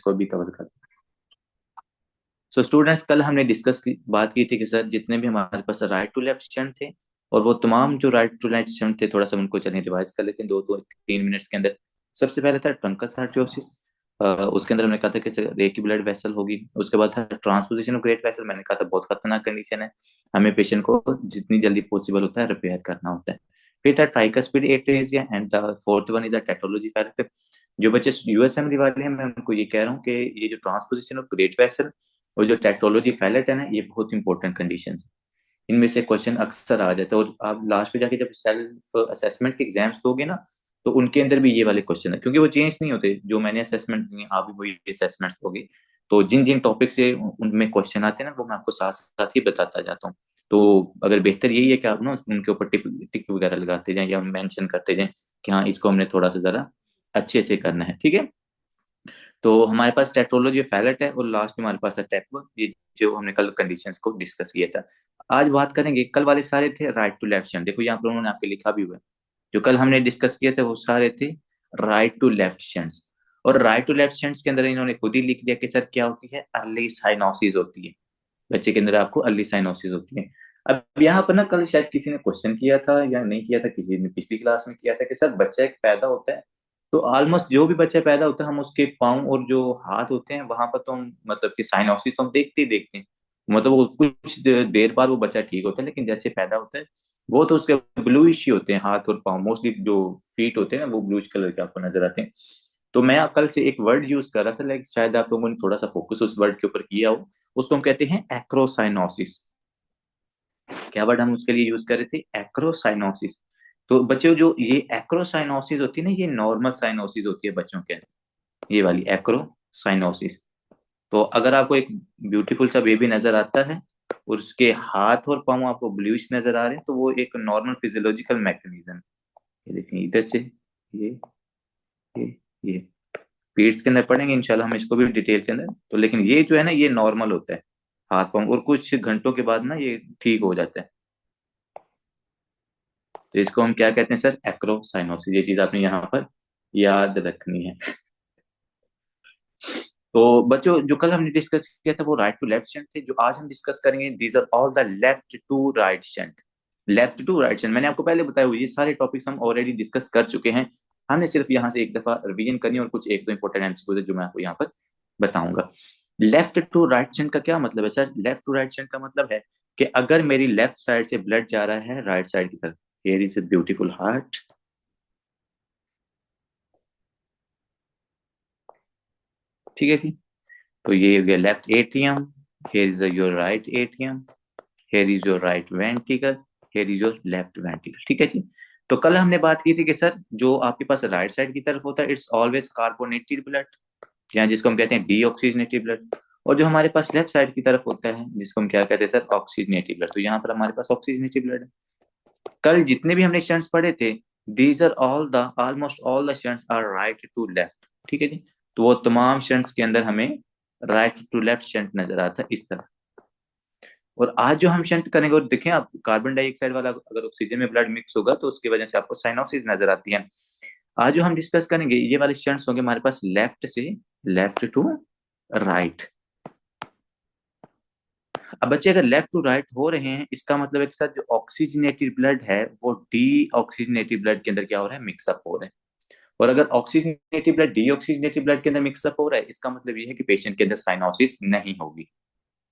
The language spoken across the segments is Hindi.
इसको भी कवर कर। सो स्टूडेंट्स, कल हमने बात की थी कि सर जितने भी हमारे पास राइट टू लेफ्ट स्टंट थे, और वो तमाम जो राइट टू लेफ्ट स्टंट थे, थोड़ा सा उनको चलिए रिवाइज कर लेते हैं 2 3 मिनट्स के अंदर। सबसे पहले था ट्रंकस आर्टरियोसिस। उसके अंदर हमने कहा था कि सर एक ही ब्लड वेसल होगी। उसके बाद था ट्रांसपोजिशन ऑफ ग्रेट वेसल। मैंने कहा था बहुत खतरनाक कंडीशन है, हमें पेशेंट को जितनी जल्दी पॉसिबल होता है रिपेयर करना होता है। फिर था tricuspid atresia and the fourth one is a tetralogy factor. जो बच्चे यूएसएमडी वाले हैं, मैं उनको ये कह रहा हूँ कि ये जो ट्रांसपोजिशन ऑफ ग्रेट वेसल और जो टेक्नोलॉजी फैलेट है ना, ये बहुत इंपॉर्टेंट कंडीशन है। इनमें से क्वेश्चन अक्सर आ जाता है, और आप लास्ट पे जाके जब सेल्फ असेसमेंट के एग्जाम्स दोगे ना, तो उनके अंदर भी ये वाले क्वेश्चन है, क्योंकि वो चेंज नहीं होते। जो मैंने असेसमेंट दिए आप भी वही असेसमेंट्स दोगे। तो जिन जिन टॉपिक से उनमें क्वेश्चन आते हैं ना, वो मैं आपको साथ साथ ही बताता जाता हूँ। तो अगर बेहतर यही है कि आप ना उनके ऊपर टिक टिक वगैरह लगाते जाएं या मेंशन करते जाएं कि हाँ इसको हमने थोड़ा सा जरा अच्छे से करना है, ठीक है। तो हमारे पास टेट्रोलॉजी फैलेट है, और लास्ट में हमारे पास है टेप, ये जो हमने कल कंडीशंस को डिस्कस किया था। आज बात करेंगे, कल वाले सारे थे राइट टू लेफ्ट स्टैंड। देखो यहाँ पर उन्होंने आपके लिखा भी हुआ है, जो कल हमने डिस्कस किए थे वो सारे थे राइट टू लेफ्ट स्टैंड्स। और राइट टू लेफ्ट स्टैंड्स के अंदर इन्होंने खुद ही लिख दिया कि सर क्या होती है, अर्ली साइनोसिस होती है। बच्चे के अंदर आपको अर्ली साइनोसिस होती है। अब यहाँ पर ना कल शायद किसी ने क्वेश्चन किया था या नहीं किया था, किसी ने पिछली क्लास में किया था कि सर बच्चा एक पैदा होता है, तो ऑलमोस्ट जो भी बच्चा पैदा होता है हम उसके पाँव और जो हाथ होते हैं वहां पर तो हम मतलब कि साइनोसिस तो हम देखते ही देखते हैं। मतलब वो कुछ देर बाद वो बच्चा ठीक होता है, लेकिन जैसे पैदा होता है वो तो उसके ब्लूइश ही होते हैं हाथ और पाँव। मोस्टली जो फीट होते हैं ना वो ब्लूइश कलर के आपको नजर आते हैं। तो मैं कल से एक वर्ड यूज कर रहा था, लाइक शायद आप लोगों ने थोड़ा सा फोकस उस वर्ड के ऊपर किया हो। उसको हम कहते हैं एक्रोसाइनोसिस। क्या वर्ड हम उसके लिए यूज कर रहे थे, एक्रोसाइनोसिस। तो बच्चों जो ये एक्रोसाइनोसिस होती है ना, ये नॉर्मल साइनोसिस होती है बच्चों के अंदर, ये वाली एक्रोसाइनोसिस। तो अगर आपको एक ब्यूटीफुल सा बेबी नजर आता है और उसके हाथ और पांव आपको ब्लूइश नजर आ रहे हैं, तो वो एक नॉर्मल फिजियोलॉजिकल मैकेनिज्म। ये देखिए इधर से ये ये ये पीरियड्स के अंदर पढ़ेंगे इंशाल्लाह हम इसको भी डिटेल के अंदर। तो लेकिन ये जो है ना ये नॉर्मल होता है हाथ पांव, और कुछ घंटों के बाद ना ये ठीक हो जाता है। तो इसको हम क्या कहते हैं सर, एक्रोसाइनोसिस। ये चीज आपने यहाँ पर याद रखनी है। तो बच्चों जो कल हमने डिस्कस किया था वो राइट टू लेफ्ट स्टैंड थे। जो आज हम डिस्कस करेंगे these are all the left to right stand. Left to right stand मैंने आपको पहले बताया हुआ, ये सारे टॉपिक्स हम ऑलरेडी डिस्कस कर चुके हैं। हमने सिर्फ यहाँ से एक दफा रिवीजन करनी है, और कुछ एक दो इंपॉर्टेंट एमसीक्यूज है जो मैं आपको यहाँ पर बताऊंगा। लेफ्ट टू राइट स्टैंड का क्या मतलब है sir? Left to right stand का मतलब है कि अगर मेरी लेफ्ट साइड से ब्लड जा रहा है राइट साइड की तरफ, here is a beautiful heart, ठीक है जी। तो ये हो गया left atrium, here is your right atrium, here is your right ventricle, here is your left ventricle, ठीक है जी। तो कल हमने बात की थी कि सर जो आपके पास राइट साइड की तरफ होता है इट्स ऑलवेज कार्बोनेटेड ब्लड, या जिसको हम कहते हैं डीऑक्सीजनेटेड ब्लड। और जो हमारे पास लेफ्ट साइड की तरफ होता है जिसको हम क्या कहते हैं सर, ऑक्सीजनेटेड ब्लड। तो यहाँ पर हमारे पास ऑक्सीजनेटेड ब्लड है। कल जितने भी हमने स्टैंड्स पढ़े थे, these are all the almost all the stands are right to left, ठीक है जी। तो वो तमाम स्टैंड्स के अंदर हमें राइट टू लेफ्ट स्टैंड नजर आता है इस तरह। और आज जो हम शंट करेंगे, और देखें आप कार्बन डाइऑक्साइड वाला अगर ऑक्सीजन में ब्लड मिक्स होगा तो उसकी वजह से आपको साइनोसिस नजर आती है। आज जो हम डिस्कस करेंगे ये वाले शंट्स होंगे हमारे पास लेफ्ट से लेफ्ट टू राइट। अब बच्चे अगर लेफ्ट टू राइट हो रहे हैं, इसका मतलब है कि सर जो ऑक्सीजनेटेड ब्लड है वो डी ऑक्सीजनेटेड ब्लड के अंदर क्या हो रहा है, मिक्सअप हो रहा है। और अगर oxygenated blood D oxygenated blood के अंदर मिक्सअप हो रहा है, इसका मतलब ये है कि पेशेंट के अंदर साइनोसिस नहीं होगी।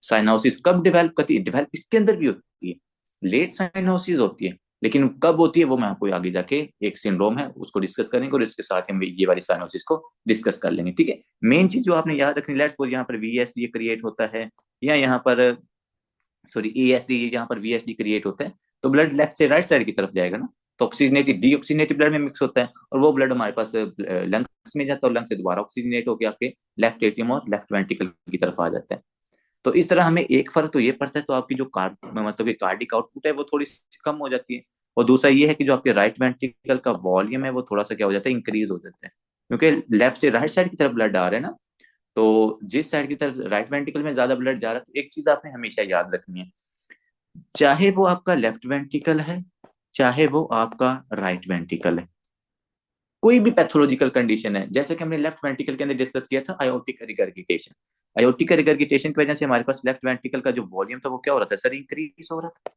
साइनोसिस कब डेवलप करती है, डेवलप इसके अंदर भी होती है, लेट साइनोसिस होती है। लेकिन कब होती है वो मैं आपको आगे जाके एक सिंड्रोम है उसको डिस्कस करेंगे, और इसके साथ हम ये वाली साइनोसिस को डिस्कस कर लेंगे, ठीक है। मेन चीज जो आपने याद रखनी, लेट्स सपोज यहाँ पर वीएसडी क्रिएट होता है, या यहाँ पर सॉरी एएसडी, यहाँ पर वीएसडी क्रिएट होता है, तो ब्लड लेफ्ट से राइट साइड की तरफ जाएगा ना। तो ऑक्सीजनेटेड डी ऑक्सीजनेटेड ब्लड में मिक्स होता है, और वो ब्लड हमारे पास लंग्स में जाता है, और लंग्स से दोबारा ऑक्सीजनेट होकर आपके लेफ्ट एट्रियम और लेफ्ट वेंट्रिकल की तरफ आ जाता है। तो इस तरह हमें एक फर्क तो ये पड़ता है, तो आपकी जो मतलब कि कार्डिक आउटपुट है वो थोड़ी सी कम हो जाती है। और दूसरा ये है कि जो आपके राइट वेंट्रिकल का वॉल्यूम है वो थोड़ा सा क्या हो जाता है, इंक्रीज हो जाता है, क्योंकि लेफ्ट से राइट साइड की तरफ ब्लड आ रहा है ना। तो जिस साइड की तरफ राइट वेंट्रिकल में ज्यादा ब्लड जा रहा है, तो एक चीज आपने हमेशा याद रखनी है, चाहे वो आपका लेफ्ट वेंट्रिकल है चाहे वो आपका राइट वेंट्रिकल है, कोई भी पैथोलॉजिकल कंडीशन है, जैसे कि हमने लेफ्ट वेंट्रिकल के अंदर डिस्कस किया था आयोटिक रिगर्गिटेशन। आयोटिक रिगर्गिटेशन की वजह से हमारे पास लेफ्ट वेंट्रिकल का जो वॉल्यूम था वो क्या हो रहा था सर, इंक्रीज हो रहा था।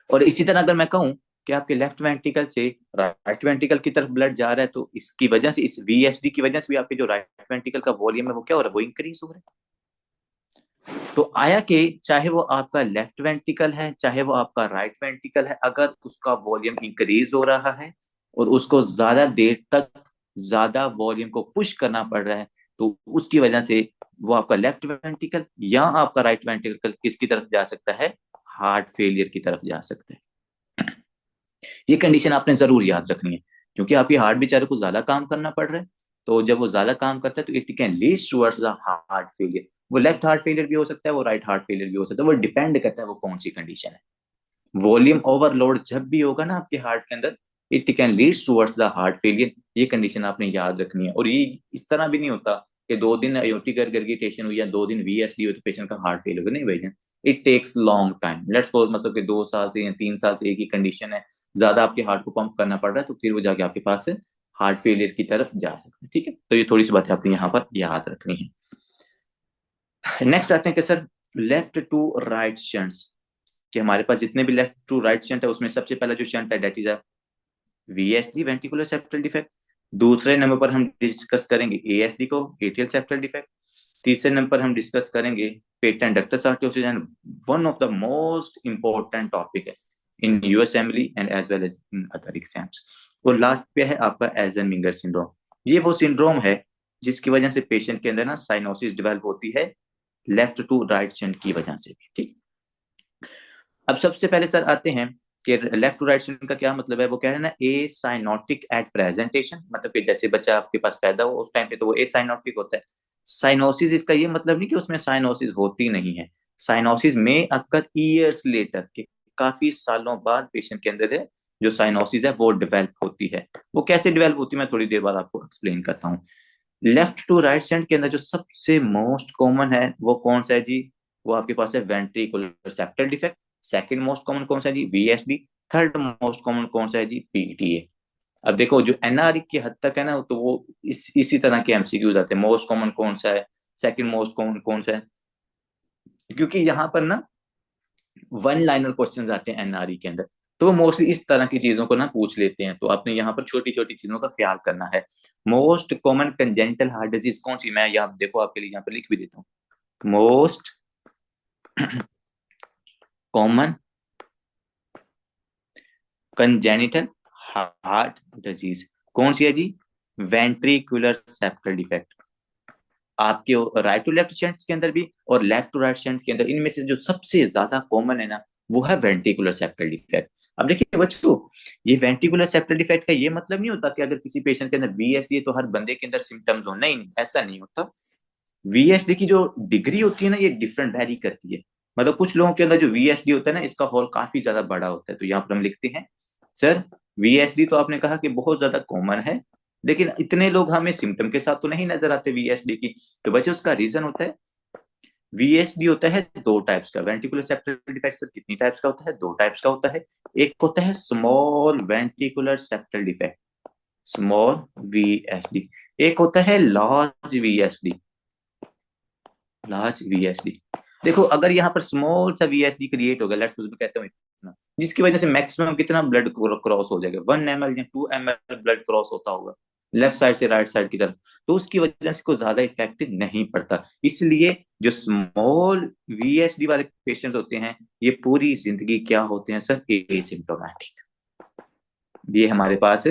और इसी तरह अगर मैं कहूं कि आपके लेफ्ट वेंट्रिकल से राइट वेंट्रिकल की तरफ ब्लड जा रहा है, तो इसकी वजह से, इस वीएसडी की वजह से भी आपके जो राइट वेंट्रिकल का वॉल्यूम है वो क्या हो रहा है, वो इंक्रीज हो रहा है। तो आया कि चाहे वो आपका लेफ्ट वेंट्रिकल है चाहे वो आपका राइट वेंट्रिकल है, अगर उसका वॉल्यूम इंक्रीज हो रहा है और उसको ज्यादा देर तक ज्यादा वॉल्यूम को पुश करना पड़ रहा है, तो उसकी वजह से वो आपका लेफ्ट वेंट्रिकल या आपका राइट वेंट्रिकल किसकी तरफ जा सकता है, हार्ट फेलियर की तरफ जा सकता है। ये कंडीशन आपने जरूर याद रखनी है, क्योंकि आपके हार्ट बेचारे को ज्यादा काम करना पड़ रहा है। तो जब वो ज्यादा काम करता है तो it can lead towards the heart failure. वो लेफ्ट हार्ट फेलियर भी हो सकता है, वो राइट हार्ट फेलियर भी हो सकता है, वो डिपेंड करता है वो कौन सी कंडीशन है। वॉल्यूम ओवरलोड जब भी होगा ना आपके हार्ट के अंदर, it can lead towards the heart failure. ये कंडीशन आपने याद रखनी है। और ये इस तरह भी नहीं होता कि 2 दिन अयोटिक रिगर्गिटेशन हुई या 2 दिन वीएसडी हुई तो पेशेंट का हार्ट फेल होगा, नहीं भैया। It takes long time, let's suppose मतलब कि 2 साल से या 3 साल से एक ही कंडीशन है, ज्यादा आपके हार्ट को पंप करना पड़ रहा है, तो फिर वो जाके आपके पास से हार्ट फेलियर की तरफ जा सकते हैं। ठीक है, तो ये थोड़ी सी बातें आपने यहाँ पर याद रखनी है। नेक्स्ट आते हैं कि sir left to right shunts, कि हमारे पास जितने भी लेफ्ट टू राइट शंट है उसमें सबसे पहला जो शंट है that is a VSD, ventricular septal defect. दूसरे नंबर पर हम डिस्कस करेंगे एएसडी को, एट्रियल सेप्टल डिफेक्ट। तीसरे नंबर पर हम डिस्कस करेंगे patent ductus arteriosus, and one of the most important topic है in USMLE and as well as in other exams. और लास्ट पे है आपका एजनमिंगर सिंड्रोम। ये वो सिंड्रोम है जिसकी वजह से पेशेंट के अंदर ना साइनोसिस डेवलप होती है लेफ्ट टू राइट शंट की वजह से भी। ठीक, अब सबसे पहले सर आते हैं कि लेफ्ट टू राइट शंट का क्या मतलब है। वो कह रहे हैं ना ए साइनोटिक एट प्रेजेंटेशन, मतलब कि जैसे बच्चा आपके पास पैदा हो उस टाइम पे तो वो ए साइनोटिक होता है। साइनोसिस इसका ये मतलब नहीं कि उसमें साइनोसिस होती नहीं है। साइनोसिस में अक्कर ईयर्स लेटर के, काफी सालों बाद पेशेंट के अंदर है जो साइनोसिस है वो डेवलप होती है। वो कैसे डेवलप होती है मैं थोड़ी देर बाद आपको एक्सप्लेन करता हूँ। लेफ्ट टू राइट शंट के अंदर जो सबसे मोस्ट कॉमन है वो कौन सा है जी, वो आपके पास है ventricular septal defect. Second most common कौन सा है जी, वीएसडी। थर्ड मोस्ट कॉमन कौन सा है जी, पीटीए। अब देखो जो एनआरई की हद तक है ना, तो वो इसी तरह के एमसीक्यूज आते हैं, मोस्ट कॉमन कौन सा है, सेकंड मोस्ट कॉमन कौन सा है, क्योंकि यहाँ पर ना वन लाइनर क्वेश्चन आते हैं एनआरई के अंदर, तो वो मोस्टली इस तरह की चीजों को ना पूछ लेते हैं। तो आपने यहाँ पर छोटी छोटी चीजों का ख्याल करना है। Most common congenital heart disease कौन सी, मैं यहाँ देखो आपके लिए यहाँ पर लिख भी देता हूँ। Most common congenital heart disease कौन सी है जी, वेंट्रिकुलर सेप्टल डिफेक्ट। आपके राइट टू लेफ्ट शंट्स के अंदर भी और लेफ्ट टू राइट शंट के अंदर, इनमें से जो सबसे ज्यादा कॉमन है ना वो है वेंट्रिकुलर सेप्टल डिफेक्ट। अब देखिए बच्चों, ये वेंट्रिकुलर सेप्टल डिफेक्ट का ये मतलब नहीं होता कि अगर किसी पेशेंट के अंदर वीएसडी है तो हर बंदे के अंदर सिम्टम्स हो, नहीं नहीं ऐसा नहीं होता। वीएसडी की जो डिग्री होती है ना ये डिफरेंट वैरी करती है। मतलब कुछ लोगों के अंदर जो वीएसडी होता है ना इसका हॉल काफी ज्यादा बड़ा होता है। तो यहाँ पर हम लिखते हैं सर वीएसडी तो आपने कहा कि बहुत ज्यादा कॉमन है, लेकिन इतने लोग हमें सिम्टम के साथ तो नहीं नजर आते वीएसडी की। तो बच्चे उसका रीजन होता है, वीएसडी होता है 2 टाइप्स का। वेंट्रिकुलर सेप्टल डिफेक्ट सर कितनी टाइप्स का होता है, 2 टाइप्स का होता है। एक होता है small ventricular septal defect, small VSD. एक होता है लार्ज वीएसडी, लार्ज वीएसडी। देखो अगर यहाँ पर स्मॉल सा वीएसडी क्रिएट होगा, लेट्स सपोज कहते हैं इतना, जिसकी वजह से मैक्सिमम कितना ब्लड क्रॉस हो जाएगा, 1 ml या 2 ml ब्लड क्रॉस होता होगा लेफ्ट साइड से राइट साइड की तरफ, तो उसकी वजह से कोई ज्यादा इफेक्टिव नहीं पड़ता। इसलिए जो स्मॉल वीएसडी वाले पेशेंट होते हैं ये पूरी जिंदगी क्या होते हैं सर, एसिम्टोमेटिक। ये हमारे पास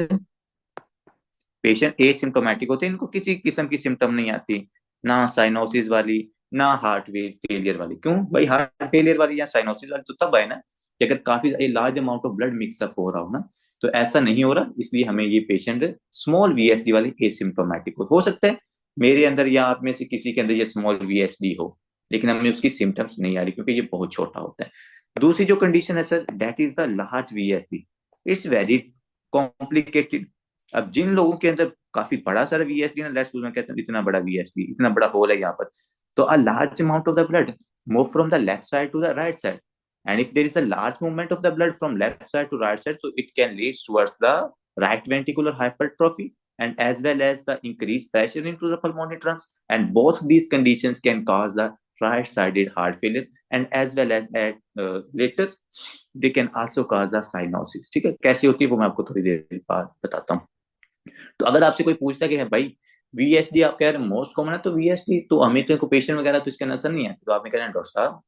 पेशेंट एसिम्टोमेटिक होते हैं, इनको किसी किस्म की सिम्टम नहीं आती, ना साइनोसिस वाली ना हार्ट फेलियर वाली। क्यों भाई, हार्ट फेलियर वाली या साइनोसिस वाली तो तब है ना कि अगर काफी large amount of blood mixup हो रहा हो ना, तो ऐसा नहीं हो रहा, इसलिए हमें ये पेशेंट स्मॉल वीएसडी वाली एसिम्टोमेटिक हो सकता है मेरे अंदर या आप में से किसी के अंदर ये स्मॉल वीएसडी हो, लेकिन हमें उसकी सिम्टम्स नहीं आ रही क्योंकि ये बहुत छोटा होता है। दूसरी जो कंडीशन है sir that is the large VSD, it's very complicated. अब जिन लोगों के अंदर काफी बड़ा सारा वीएसडी ना, लेट्स में कहते हैं इतना बड़ा वीएसडी, इतना बड़ा होल है यहाँ पर, तो a large amount of the blood move from the left side to the right side, and if there is a large movement of the blood from left side to right side, so it can lead towards the right ventricular hypertrophy and as well as the increased pressure into the pulmonary trunks, and both these conditions can cause the right sided heart failure and as well as at later they can also cause the cyanosis. ठीक है, कैसी होती है वो मैं आपको थोड़ी देर बाद बताता हूँ। तो अगर आपसे कोई पूछता है कि भाई वीएसडी आप कह रहे हैं मोस्ट कॉमन है, तो वीएसडी तो हमें तो पेशेंट वगैरह तो इसके नजर नहीं है, तो आपने कह रहे हैं डॉक्टर साहब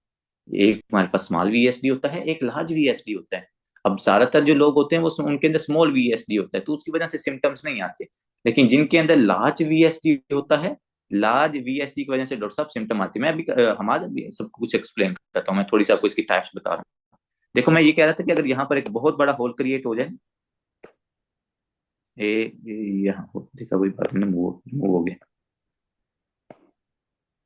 एक हमारे पास स्मॉल वीएसडी होता है, एक लार्ज वीएसडी होता है। अब ज्यादातर जो लोग होते हैं वो उनके अंदर स्मॉल वीएसडी होता है तो उसकी वजह से सिम्टम्स नहीं आते, लेकिन जिनके अंदर लार्ज वीएसडी होता है, लार्ज वीएसडी की वजह से डॉक्टर साहब सिम्टम आते हैं। मैं अभी हमारा भी सब कुछ एक्सप्लेन करता हूँ, मैं थोड़ी सी आपको इसकी टाइप्स बता रहा हूँ। देखो मैं ये कह रहा था कि अगर यहाँ पर एक बहुत बड़ा होल क्रिएट हो जाए, यहाँ देखा वही बात मैंने मूव हो गया।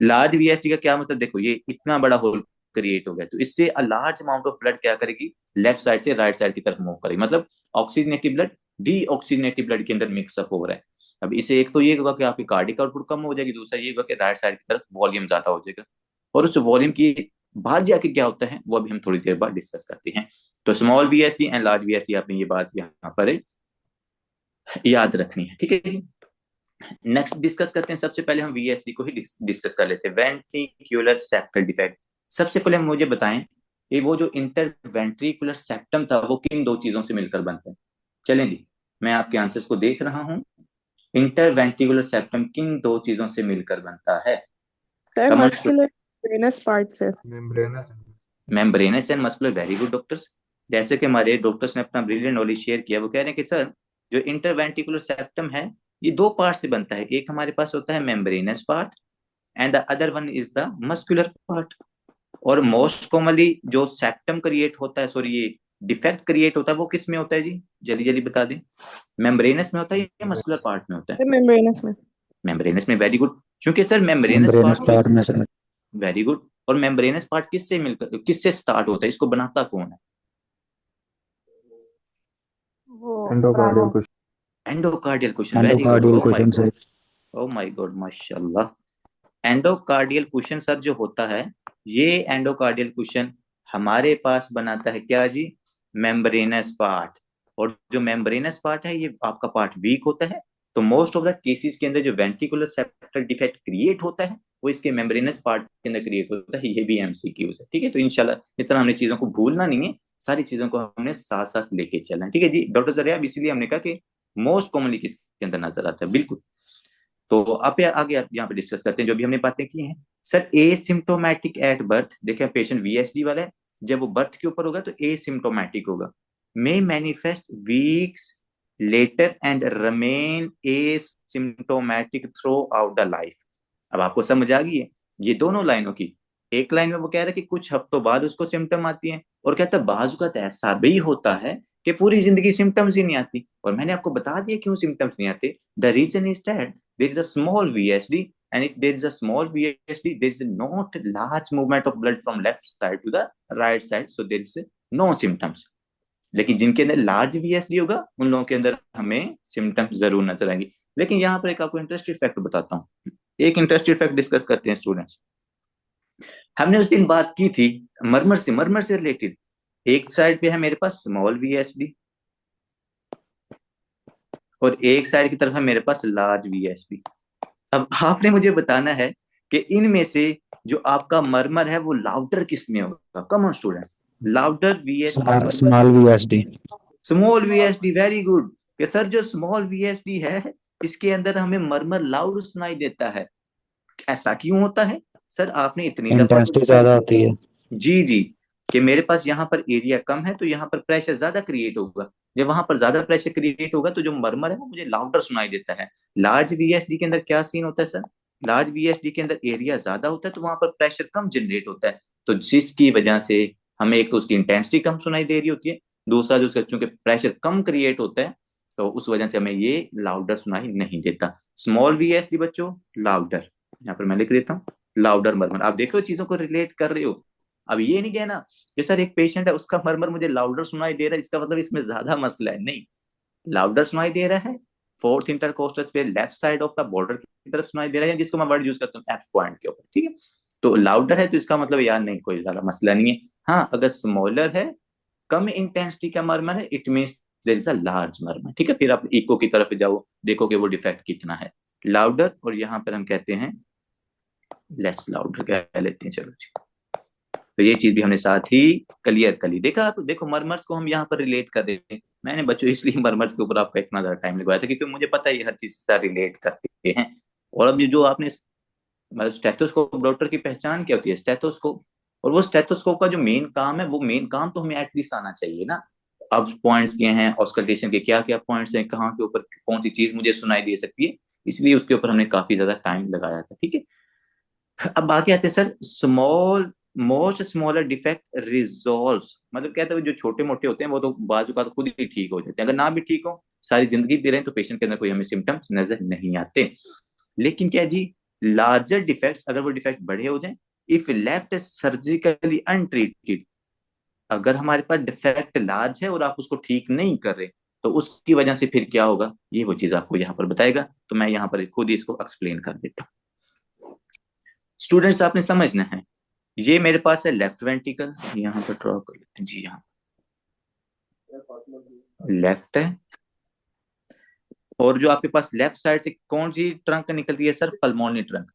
लार्ज वीएसडी का क्या मतलब, देखो ये इतना बड़ा होल क्रिएट हो गया तो इससे लार्ज अमाउंट ऑफ ब्लड क्या करेगी, लेफ्ट साइड से राइट साइड की तरफ मूव करेगी, मतलब oxygenated blood D oxygenated blood के अंदर मिक्सअप हो रहा है। अब इसे एक तो ये होगा कि आपकी कार्डिक आउटपुट कम हो जाएगी, दूसरा ये होगा कि राइट साइड की तरफ वॉल्यूम ज्यादा हो जाएगा, और उस वॉल्यूम की बाद जाके क्या होता है वो अभी हम थोड़ी देर बाद डिस्कस करते हैं। तो small VSD and large VSD आपने ये बात यहाँ पर याद रखनी है, ठीक है जी। नेक्स्ट डिस्कस करते हैं, सबसे पहले हम वीएसडी को ही डिस्कस कर लेते हैं, वेंट्रिक्यूलर सेप्टल डिफेक्ट। सबसे पहले हम मुझे बताएं कि वो जो इंटरवेंट्रिकुलर सेप्टम था वो किन दो चीजों से मिलकर बनता है। चलें जी, मैं आपके आंसर्स को देख रहा हूं। इंटरवेंट्रिकुलर सेप्टम किन दो चीजों से मिलकर बनता है? मस्कुलर वेनस पार्ट से। Membranes and muscular, very good doctors. जैसे कि हमारे डॉक्टर्स ने अपना ब्रिलियंट नॉलेज शेयर किया, वो कह रहे हैं कि सर जो इंटरवेंट्रिकुलर सेप्टम है ये दो पार्ट से बनता है, एक हमारे पास होता है membranes part and the other one is the muscular part. और मोस्ट कॉमनली जो सेप्टम क्रिएट होता है, सॉरी ये डिफेक्ट क्रिएट होता है वो किस में होता है जी, जल्दी जल्दी बता दें। मेम्ब्रेनस में होता है या मस्कुलर पार्ट में होता है? मेम्ब्रेनस में। मेम्ब्रेनस में, वेरी गुड। क्योंकि sir membranes membranes part, part में सर। Very good. और मेम्ब्रेनस पार्ट किससे मिलकर किससे स्टार्ट होता है, इसको बनाता कौन है? Endocardial question, endocardial question, very good. Endocardial oh my question God, sir. Oh my God, माशाल्लाह। एंडोकार्डियल क्वेश्चन सर जो होता है, ये एंडोकार्डियल क्वेश्चन हमारे पास बनाता है क्या जी, मेम्ब्रेनस पार्ट। और जो मेम्ब्रेनस पार्ट है ये आपका पार्ट वीक होता है, तो मोस्ट ऑफ द केसेस के अंदर जो वेंट्रिकुलर सेप्टल डिफेक्ट क्रिएट होता है वो इसके मेम्ब्रेनस पार्ट के अंदर क्रिएट होता है। ये भी एमसीक्यूज है, ठीक है। तो इंशाल्लाह इस तरह हमने चीजों को भूलना नहीं है, सारी चीजों को हमने साथ साथ लेके चलना है, ठीक है जी डॉक्टर जरिया। इसीलिए हमने कहा कि मोस्ट कॉमनली किसके अंदर नजर आता है, बिल्कुल। तो आप आगे आप यहाँ पे डिस्कस करते हैं जो भी हमने बातें की हैं। सर एसिम्टोमेटिक एट बर्थ, देखिए पेशेंट वीएसडी वाला है, जब वो बर्थ के ऊपर होगा तो एसिम्टोमेटिक होगा, may manifest weeks later and remain asymptomatic throughout the life. अब आपको समझ आ गई है ये दोनों लाइनों की। एक लाइन में वो कह रहा है कि कुछ हफ्तों बाद उसको सिम्टम आती है, और कहता है बाजू का ऐसा भी होता है कि पूरी जिंदगी सिम्टम्स ही नहीं आती। और मैंने आपको बता दिया क्यों सिम्टम्स नहीं आते। The reason is that there is a small VSD, and if there is a small VSD, there is not large movement of blood from left side to the right side, so there is no symptoms. लेकिन जिनके अंदर लार्ज वीएसडी होगा उन लोगों के अंदर हमें सिम्टम्स जरूर नजर आएंगे। लेकिन यहाँ पर एक आपको इंटरेस्टिंग फैक्ट बताता हूँ, एक इंटरेस्टिंग फैक्ट डिस्कस करते हैं स्टूडेंट्स। हमने उस दिन बात की थी मर्मर से रिलेटेड। एक साइड पे है मेरे पास स्मॉल वीएसडी और एक साइड की तरफ है मेरे पास लार्ज वीएसडी। अब आपने मुझे बताना है कि इनमें से जो आपका मरमर है वो लाउडर किस में होगा। Come on students, louder VSD, small VSD, small VSD, very good. कि सर जो स्मॉल वीएसडी है इसके अंदर हमें मरमर लाउड सुनाई देता है, ऐसा क्यों होता है? सर आपने इतनी दफा इंटेंसिटी ज्यादा होती है। जी जी, कि मेरे पास यहाँ पर एरिया कम है तो यहाँ पर प्रेशर ज्यादा क्रिएट होगा, जब वहां पर ज्यादा प्रेशर क्रिएट होगा तो जो मरमर है वो मुझे लाउडर सुनाई देता है। लार्ज वीएसडी के अंदर क्या सीन होता है सर, लार्ज वीएसडी के अंदर एरिया ज्यादा होता है तो वहां पर प्रेशर कम जनरेट होता है, तो जिसकी वजह से हमें एक तो उसकी इंटेंसिटी कम सुनाई दे रही होती है, दूसरा जो उसका चूंकि प्रेशर कम क्रिएट होता है तो उस वजह से हमें ये लाउडर सुनाई नहीं देता। स्मॉल वीएसडी बच्चों लाउडर, यहाँ पर मैं लिख देता हूँ लाउडर मरमर। आप देख लो चीजों को रिलेट कर रहे हो। अब ये नहीं कहना कि सर एक पेशेंट है उसका मरमर मुझे लाउडर सुनाई दे रहा है इसका मतलब इसमें ज्यादा मसला है, नहीं। लाउडर सुनाई दे रहा है फोर्थ इंटरकोस्टल पे left side of the border की तरफ सुनाई दे रहा है, जिसको मैं वर्ड यूज करता हूँ एफ पॉइंट के ऊपर, ठीक है। तो लाउडर है तो इसका मतलब यार नहीं कोई ज्यादा मसला नहीं है। हाँ अगर स्मॉलर है, कम इंटेंसिटी का मरमर है, it means there is a large murmur. ठीक है, फिर आप इको की तरफ जाओ, देखो कि वो डिफेक्ट कितना है, लाउडर, और यहाँ पर हम कहते हैं लेस लाउडर कह लेते हैं। चलो जी, तो ये चीज भी हमने साथ ही क्लियर कर ली। देखा आप, देखो मरमर्स को हम यहाँ पर रिलेट कर रहे हैं। मैंने बच्चों इसलिए मरमर्स के ऊपर आपका इतना ज्यादा टाइम लगवाया था, क्योंकि मुझे पता है ये हर चीज से रिलेट करते हैं। और अब ये जो आपने मतलब स्टेथोस्कोप, डॉक्टर की पहचान क्या होती है, स्टेथोस्कोप। और वो स्टेथोस्कोप का जो मेन काम है, वो मेन काम तो हमें एटलीस्ट आना चाहिए ना। अब पॉइंट्स क्या हैं, ऑस्कल्टेशन के क्या क्या पॉइंट्स हैं, कहाँ के ऊपर कौन सी चीज मुझे सुनाई दे सकती है, इसलिए उसके ऊपर हमने काफी ज्यादा टाइम लगाया था। ठीक है, अब बाकी आते हैं sir, small most smaller defect resolve, मतलब कहते हैं जो छोटे मोटे होते हैं वो तो बाजू का तो खुद ही ठीक हो जाते हैं, अगर ना भी ठीक हो सारी जिंदगी भी रहे तो पेशेंट के अंदर कोई हमें सिम्टम्स नजर नहीं आते। लेकिन क्या जी, लार्जर डिफेक्ट्स, अगर वो डिफेक्ट बड़े हो जाए, इफ लेफ्ट सर्जिकली अनट्रीटेड, अगर हमारे पास डिफेक्ट लार्ज है और आप उसको ठीक नहीं कर रहे, तो उसकी वजह से फिर क्या होगा, ये वो चीज आपको यहाँ पर बताएगा। तो मैं यहाँ पर खुद ही इसको एक्सप्लेन कर देता हूँ। स्टूडेंट्स आपने समझना है, ये मेरे पास है लेफ्ट वेंट्रिकल, यहाँ पर ड्रॉ कर लेते हैं जी, यहाँ लेफ्ट है। और जो आपके पास लेफ्ट साइड से कौन सी ट्रंक निकलती है सर, पल्मोनरी ट्रंक।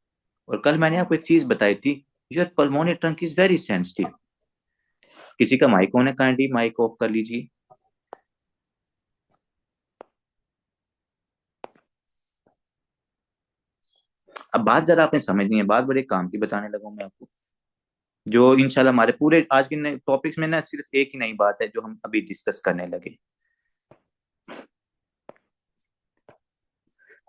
और कल मैंने आपको एक चीज बताई थी, your pulmonary trunk is very sensitive. किसी का माइक ऑन है, काइंडली माइक ऑफ कर लीजिए। अब बात जरा आपने समझनी है, बात बड़े काम की बताने लगा मैं आपको, जो इंशाल्लाह हमारे पूरे आज के टॉपिक्स में ना सिर्फ एक ही नई बात है जो हम अभी डिस्कस करने लगे।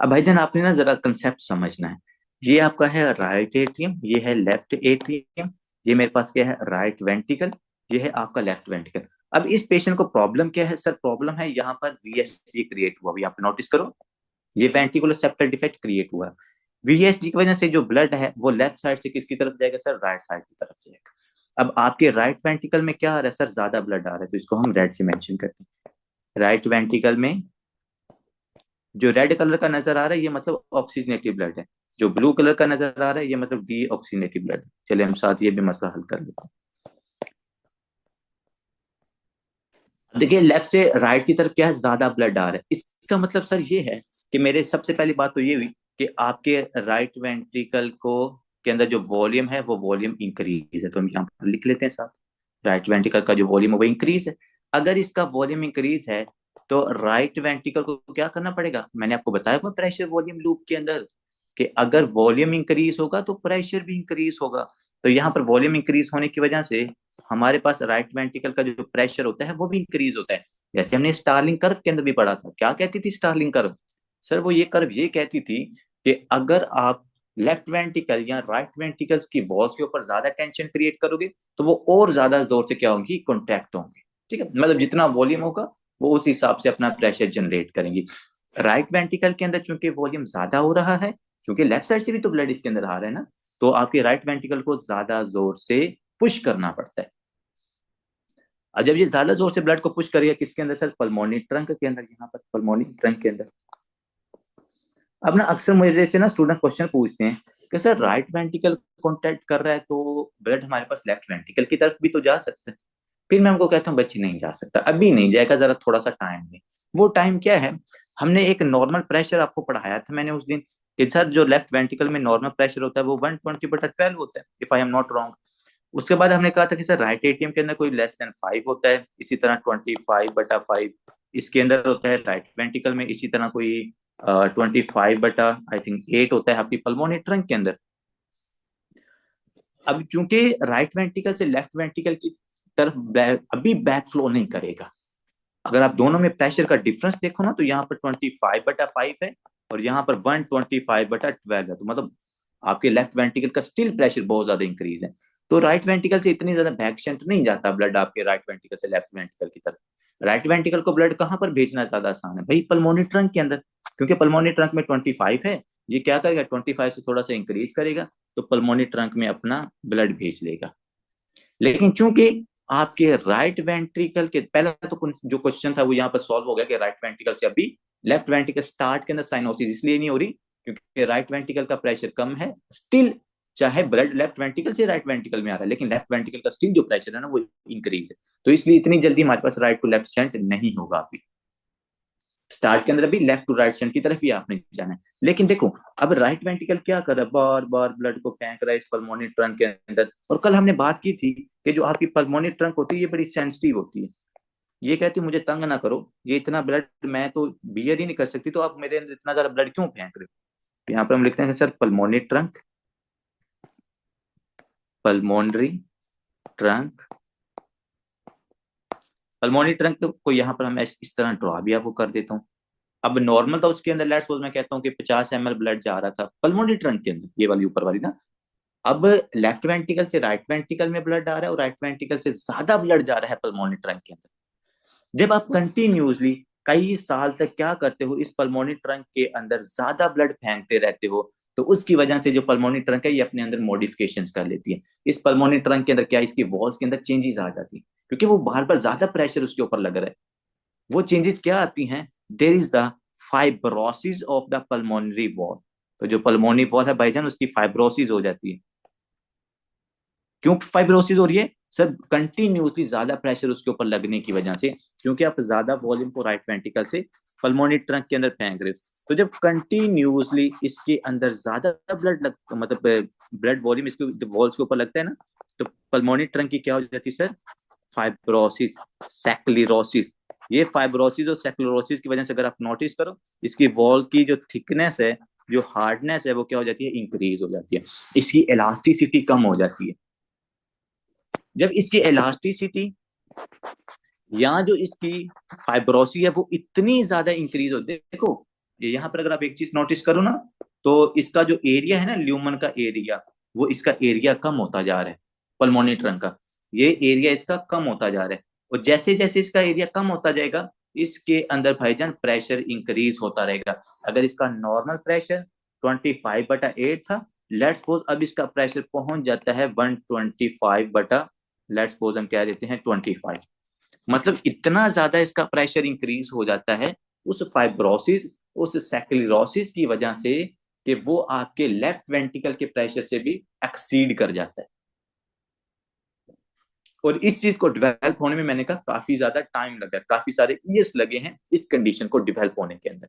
अब भाईजान आपने ना जरा कंसेप्ट समझना है, ये आपका है राइट एट्रियम, ये है लेफ्ट एट्रियम, ये मेरे पास क्या है राइट वेंट्रिकल, ये है आपका लेफ्ट वेंट्रिकल। अब इस पेशेंट को प्रॉब्लम क्या है सर, प्रॉब्लम है यहाँ पर वीएसडी क्रिएट हुआ, अभी आप नोटिस करो, ये वेंट्रिकुलर सेप्टल डिफेक्ट क्रिएट हुआ। वीएसडी की वजह से जो ब्लड है वो लेफ्ट साइड से किसकी तरफ जाएगा सर, राइट साइड की तरफ जाएगा। अब आपके राइट वेंट्रिकल में क्या आ रहा है सर, ज्यादा ब्लड आ रहा है, तो इसको हम रेड से मेंशन करते हैं। राइट वेंट्रिकल में जो रेड कलर का नजर आ रहा है ये मतलब ऑक्सीजनेटिव ब्लड है, जो ब्लू कलर का नजर आ रहा है ये मतलब डी ऑक्सीजनेटिव ब्लड है। चलिए हम साथ ये भी मसला हल कर लेते हैं। देखिए लेफ्ट से राइट की तरफ क्या है, ज्यादा ब्लड आ रहा है, इसका मतलब सर ये है कि मेरे सबसे पहली बात तो ये हुई कि आपके राइट वेंट्रिकल को के अंदर जो वॉल्यूम है वो वॉल्यूम इंक्रीज है, तो हम यहाँ पर लिख लेते हैं साथ, राइट वेंट्रिकल का जो वॉल्यूम है वो इंक्रीज है। अगर इसका वॉल्यूम इंक्रीज है तो राइट वेंट्रिकल को क्या करना पड़ेगा, मैंने आपको बताया था प्रेशर वॉल्यूम लूप के अंदर कि अगर वॉल्यूम इंक्रीज होगा तो प्रेशर भी इंक्रीज होगा। तो यहाँ पर वॉल्यूम इंक्रीज होने की वजह से हमारे पास राइट वेंट्रिकल का जो प्रेशर होता है वो भी इंक्रीज होता है। जैसे हमने स्टार्लिंग कर्व के अंदर भी पढ़ा था, क्या कहती थी स्टार्लिंग कर्व सर, वो ये कर्व ये कहती थी कि अगर आप लेफ्ट वेंट्रिकल या राइट वेंट्रिकल्स की वॉल्स के ऊपर ज्यादा टेंशन क्रिएट करोगे तो वो और ज्यादा जोर से क्या होंगी, कॉन्ट्रैक्ट होंगे। ठीक है, मतलब जितना वॉल्यूम होगा वो उस हिसाब से अपना प्रेशर जनरेट करेंगी। राइट वेंट्रिकल के अंदर चूंकि वॉल्यूम ज्यादा हो रहा है, क्योंकि लेफ्ट साइड से भी तो ब्लड इसके अंदर आ रहा है ना, तो आपके राइट वेंट्रिकल को ज्यादा जोर से पुश करना पड़ता है। और जब ये ज्यादा जोर से ब्लड को पुश करेगा किसके अंदर सर, पल्मोनरी ट्रंक के अंदर, यहाँ पर पल्मोनरी ट्रंक के अंदर। अब ना अक्सर मेरे से ना स्टूडेंट क्वेश्चन पूछते हैं कि सर राइट वेंट्रिकल कॉन्ट्रैक्ट कर रहा है तो ब्लड हमारे पास लेफ्ट वेंट्रिकल की तरफ भी तो जा सकता है। फिर मैं उनको कहता हूँ बच्ची नहीं जा सकता, अभी नहीं जाएगा, जरा थोड़ा सा टाइम दें। वो टाइम क्या है, हमने एक नॉर्मल प्रेशर आपको पढ़ाया था मैंने उस दिन कि सर जो लेफ्ट वेंट्रिकल में नॉर्मल प्रेशर होता है वो 120/12 होता है, if I am not wrong. उसके बाद हमने कहा था कि सर राइट एटीएम के अंदर कोई लेस देन 5 होता है, इसी तरह 25/5 इसके अंदर होता है, राइट वेंट्रिकल में इसी तरह कोई 25 आई थिंक 8 होता है आपकी पल्मोनरी ट्रंक के अंदर। अब चूंकि राइट वेंट्रिकल से लेफ्ट वेंट्रिकल की तरफ अभी बैक फ्लो नहीं करेगा, अगर आप दोनों में प्रेशर का डिफरेंस देखो ना तो यहाँ पर 25/5 है और यहाँ पर 125/12 है, तो मतलब आपके लेफ्ट वेंट्रिकल का स्टिल प्रेशर बहुत ज्यादा इंक्रीज है। तो राइट वेंट्रिकल से इतनी ज्यादा बैक शंट नहीं जाता ब्लड आपके राइट वेंट्रिकल से लेफ्ट वेंट्रिकल की तरफ। राइट वेंट्रिकल को ब्लड कहाँ पर भेजना ज्यादा आसान है भाई, पल्मोनरी ट्रंक के अंदर, क्योंकि पल्मोनरी ट्रंक में 25 है, ये क्या करेगा 25 से थोड़ा सा इंक्रीज करेगा तो पल्मोनरी ट्रंक में अपना ब्लड भेज लेगा। लेकिन चूंकि आपके राइट वेंट्रिकल के पहला तो जो क्वेश्चन था वो यहाँ पर सॉल्व हो गया कि राइट वेंट्रिकल से अभी लेफ्ट वेंट्रिकल स्टार्ट के अंदर साइनोसिस इसलिए नहीं हो रही क्योंकि राइट वेंट्रिकल का प्रेशर कम है स्टिल, चाहे ब्लड लेफ्ट वेंट्रिकल से राइट वेंट्रिकल में आ रहा है लेकिन लेफ्ट वेंट्रिकल का स्टिल जो प्रेशर है ना वो इंक्रीज है, तो इसलिए इतनी जल्दी हमारे पास राइट टू लेफ्ट शंट नहीं होगा अभी। स्टार्ट के अंदर अभी लेफ्ट टू राइट शंट की तरफ ही आपने जाना है। लेकिन देखो अब राइट वेंट्रिकल क्या कर रहा है, बार बार ब्लड को फेंक रहा है इस पल्मोनरी ट्रंक के अंदर। और कल हमने बात की थी कि जो आपकी पल्मोनरी ट्रंक होती है ये बड़ी सेंसिटिव होती है। ये कहती है मुझे तंग ना करो, ये इतना ब्लड मैं तो बियर ही नहीं कर सकती, तो आप मेरे अंदर इतना ज्यादा ब्लड क्यों फेंक रहे हो। यहाँ पर हम लिखते हैं sir pulmonary trunk, pulmonary trunk, pulmonary trunk को यहाँ पर हम इस तरह ड्रॉ भी आपको कर देता हूँ। अब नॉर्मल था उसके अंदर लेट्स सपोज मैं कहता हूँ कि 50 ml ब्लड जा रहा था पल्मोनरी ट्रंक के अंदर, ये वाली ऊपर वाली ना। अब लेफ्ट वेंट्रिकल से राइट वेंट्रिकल में ब्लड आ रहा है और राइट वेंट्रिकल से ज्यादा ब्लड जा रहा है पल्मोनरी ट्रंक के अंदर। जब आप कंटिन्यूसली कई साल तक क्या करते हो, इस पल्मोनरी ट्रंक के अंदर ज्यादा ब्लड फेंकते रहते हो, तो उसकी वजह से जो पल्मोनरी ट्रंक है ये अपने अंदर मॉडिफिकेशंस कर लेती है। इस पल्मोनरी ट्रंक के अंदर क्या, इसकी वॉल्स के अंदर चेंजेस आ जाती है, क्योंकि वो बार बार ज्यादा प्रेशर उसके ऊपर लग रहा है। वो चेंजेस क्या आती हैं, there is the fibrosis of the pulmonary wall. तो जो पल्मोनरी वॉल है भाईजान उसकी फाइब्रोसिस हो जाती है। क्यों फाइब्रोसिस हो रही है सर, कंटिन्यूसली ज्यादा प्रेशर उसके ऊपर लगने की वजह से, क्योंकि आप ज्यादा वॉल्यूम को राइट वेंट्रिकल से पल्मोनरी ट्रंक के अंदर फेंक रहे हो। तो जब कंटिन्यूसली इसके अंदर ज्यादा ब्लड मतलब ब्लड वॉल्यूम इसके वॉल्स के ऊपर लगता है ना, तो पल्मोनरी ट्रंक की क्या हो जाती है सर, फाइब्रोसिस, सैक्लेरोसिस। ये फाइब्रोसिस और सैक्लेरोसिस की वजह से अगर आप नोटिस करो, इसकी वॉल की जो थिकनेस है, जो हार्डनेस है, वो क्या हो जाती है, इंक्रीज हो जाती है। इसकी इलास्टिसिटी कम हो जाती है। जब इसकी इलास्टिसिटी या जो इसकी फाइब्रोसी है वो इतनी ज्यादा इंक्रीज हो, देखो यहाँ पर अगर आप एक चीज नोटिस करो ना, तो इसका जो एरिया है ना ल्यूमन का एरिया, वो इसका एरिया कम होता जा रहा है पल्मोनरी ट्रंक का। ये एरिया इसका कम होता जा रहा है, और जैसे जैसे इसका एरिया कम होता जाएगा इसके अंदर भाईजान प्रेशर इंक्रीज होता रहेगा। अगर इसका नॉर्मल प्रेशर 25/8 था, लेट्स सपोज अब इसका प्रेशर पहुंच जाता है 125 लेट्स सपोज हम कह देते हैं 25। मतलब इतना ज्यादा इसका प्रेशर इंक्रीज हो जाता है उस फाइब्रोसिस, उस सैक्लेरोसिस की वजह से, कि वो आपके लेफ्ट वेंट्रिकल के प्रेशर से भी एक्सीड कर जाता है। और इस चीज को डेवलप होने में मैंने कहा काफी ज्यादा टाइम लगा, काफी सारे ईयर्स लगे हैं इस कंडीशन को डेवलप होने के अंदर।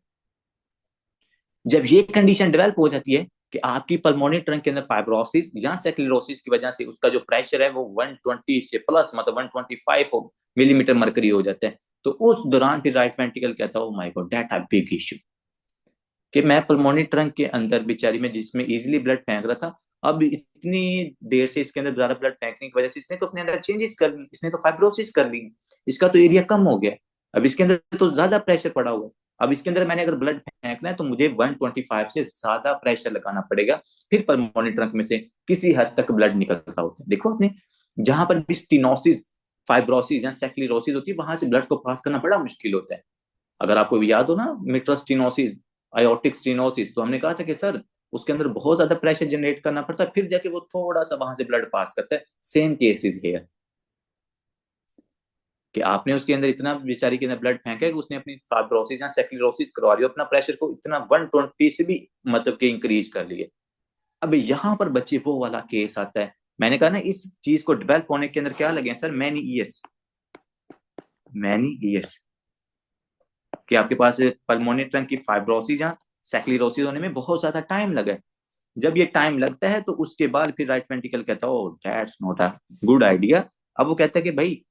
जब ये कंडीशन डेवलप हो जाती है कि आपकी पल्मोनरी ट्रंक के अंदर फाइब्रोसिस या सेक्लेरोसिस की वजह से उसका जो प्रेशर है वो 120 से प्लस मतलब 125 मिलीमीटर मरकरी हो जाता है, तो उस दौरान फिर राइट वेंट्रिकल कहता है oh my God that a big issue, कि मैं पल्मोनरी ट्रंक के अंदर बेचारी में जिसमें इजीली ब्लड फेंक रहा था, अब इतनी देर से इसके अंदर ज्यादा ब्लड फेंकने की वजह से इसने तो अपने अंदर चेंजेस कर ली, इसने तो फाइब्रोसिस कर ली, इसका तो एरिया कम हो गया, अब इसके अंदर तो ज्यादा प्रेशर पड़ा हुआ है। अब इसके अंदर मैंने अगर ब्लड फेंकना है तो मुझे 125 से ज्यादा प्रेशर लगाना पड़ेगा, फिर पल्मोनरी ट्रंक में से किसी हद तक ब्लड निकलता होता है। देखो आपने जहां पर भी स्टीनोसिस, फाइब्रोसिस या सेक्लेरोसिस होती है वहां से ब्लड को पास करना बड़ा मुश्किल होता है। अगर आपको याद हो ना मिट्रल स्टीनोसिस, आयोटिक स्टीनोसिस, तो हमने कहा था कि सर उसके अंदर बहुत ज्यादा प्रेशर जनरेट करना पड़ता है, फिर जाके वो थोड़ा सा वहां से ब्लड पास करता है। सेम केसेस हियर, कि आपने उसके अंदर इतना बेचारी के अंदर ब्लड फेंका कि उसने अपनी फाइब्रोसिस या सेक्लेरोसिस करवा रही हो, अपना प्रेशर को इतना 120 से भी मतलब कि इंक्रीज कर लिए। अब यहाँ पर बच्चे वो वाला केस आता है, मैंने कहा ना इस चीज को डेवलप होने के अंदर क्या लगे sir, many years, many years, कि आपके पास पल्मोनरी ट्रंक की फाइब्रोसिस या सेक्लेरोसिस होने में बहुत ज्यादा टाइम लगा है। जब ये टाइम लगता है तो उसके बाद फिर राइट वेंट्रिकल कहता है ओ that's not a good idea. अब वो कहता है कि भाई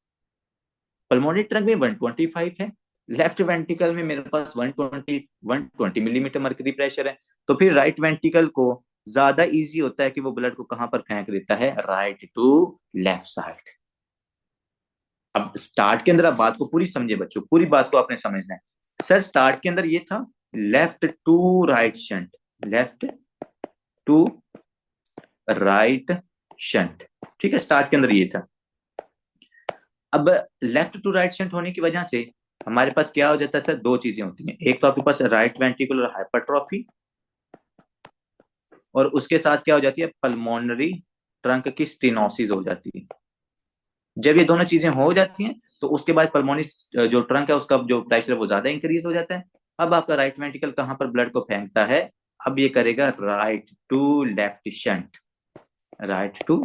पल्मोनरी ट्रंक में 125 है, लेफ्ट वेंट्रिकल में मेरे पास 120 मिलीमीटर मर्करी प्रेशर है, तो फिर राइट वेंट्रिकल को ज्यादा इजी होता है कि वो ब्लड को कहां पर फेंक देता है, राइट टू लेफ्ट साइड। अब स्टार्ट के अंदर आप बात को पूरी समझे बच्चों, पूरी बात को आपने समझना है। सर स्टार्ट के अंदर ये था left to right shunt, left to right shunt, ठीक है, स्टार्ट के अंदर ये था। अब लेफ्ट टू राइट शंट होने की वजह से हमारे पास क्या हो जाता है सर, दो चीजें होती हैं, एक तो आपके पास राइट वेंट्रिकुलर हाइपरट्रॉफी, और उसके साथ क्या हो जाती है, पल्मोनरी ट्रंक की स्टेनोसिस हो जाती है। जब ये दोनों चीजें हो जाती हैं तो उसके बाद पल्मोनरी जो ट्रंक है उसका जो प्रेशर है वो ज्यादा इंक्रीज हो जाता है। अब आपका राइट वेंट्रिकल कहां पर ब्लड को फेंकता है, अब ये करेगा right to left shunt, right to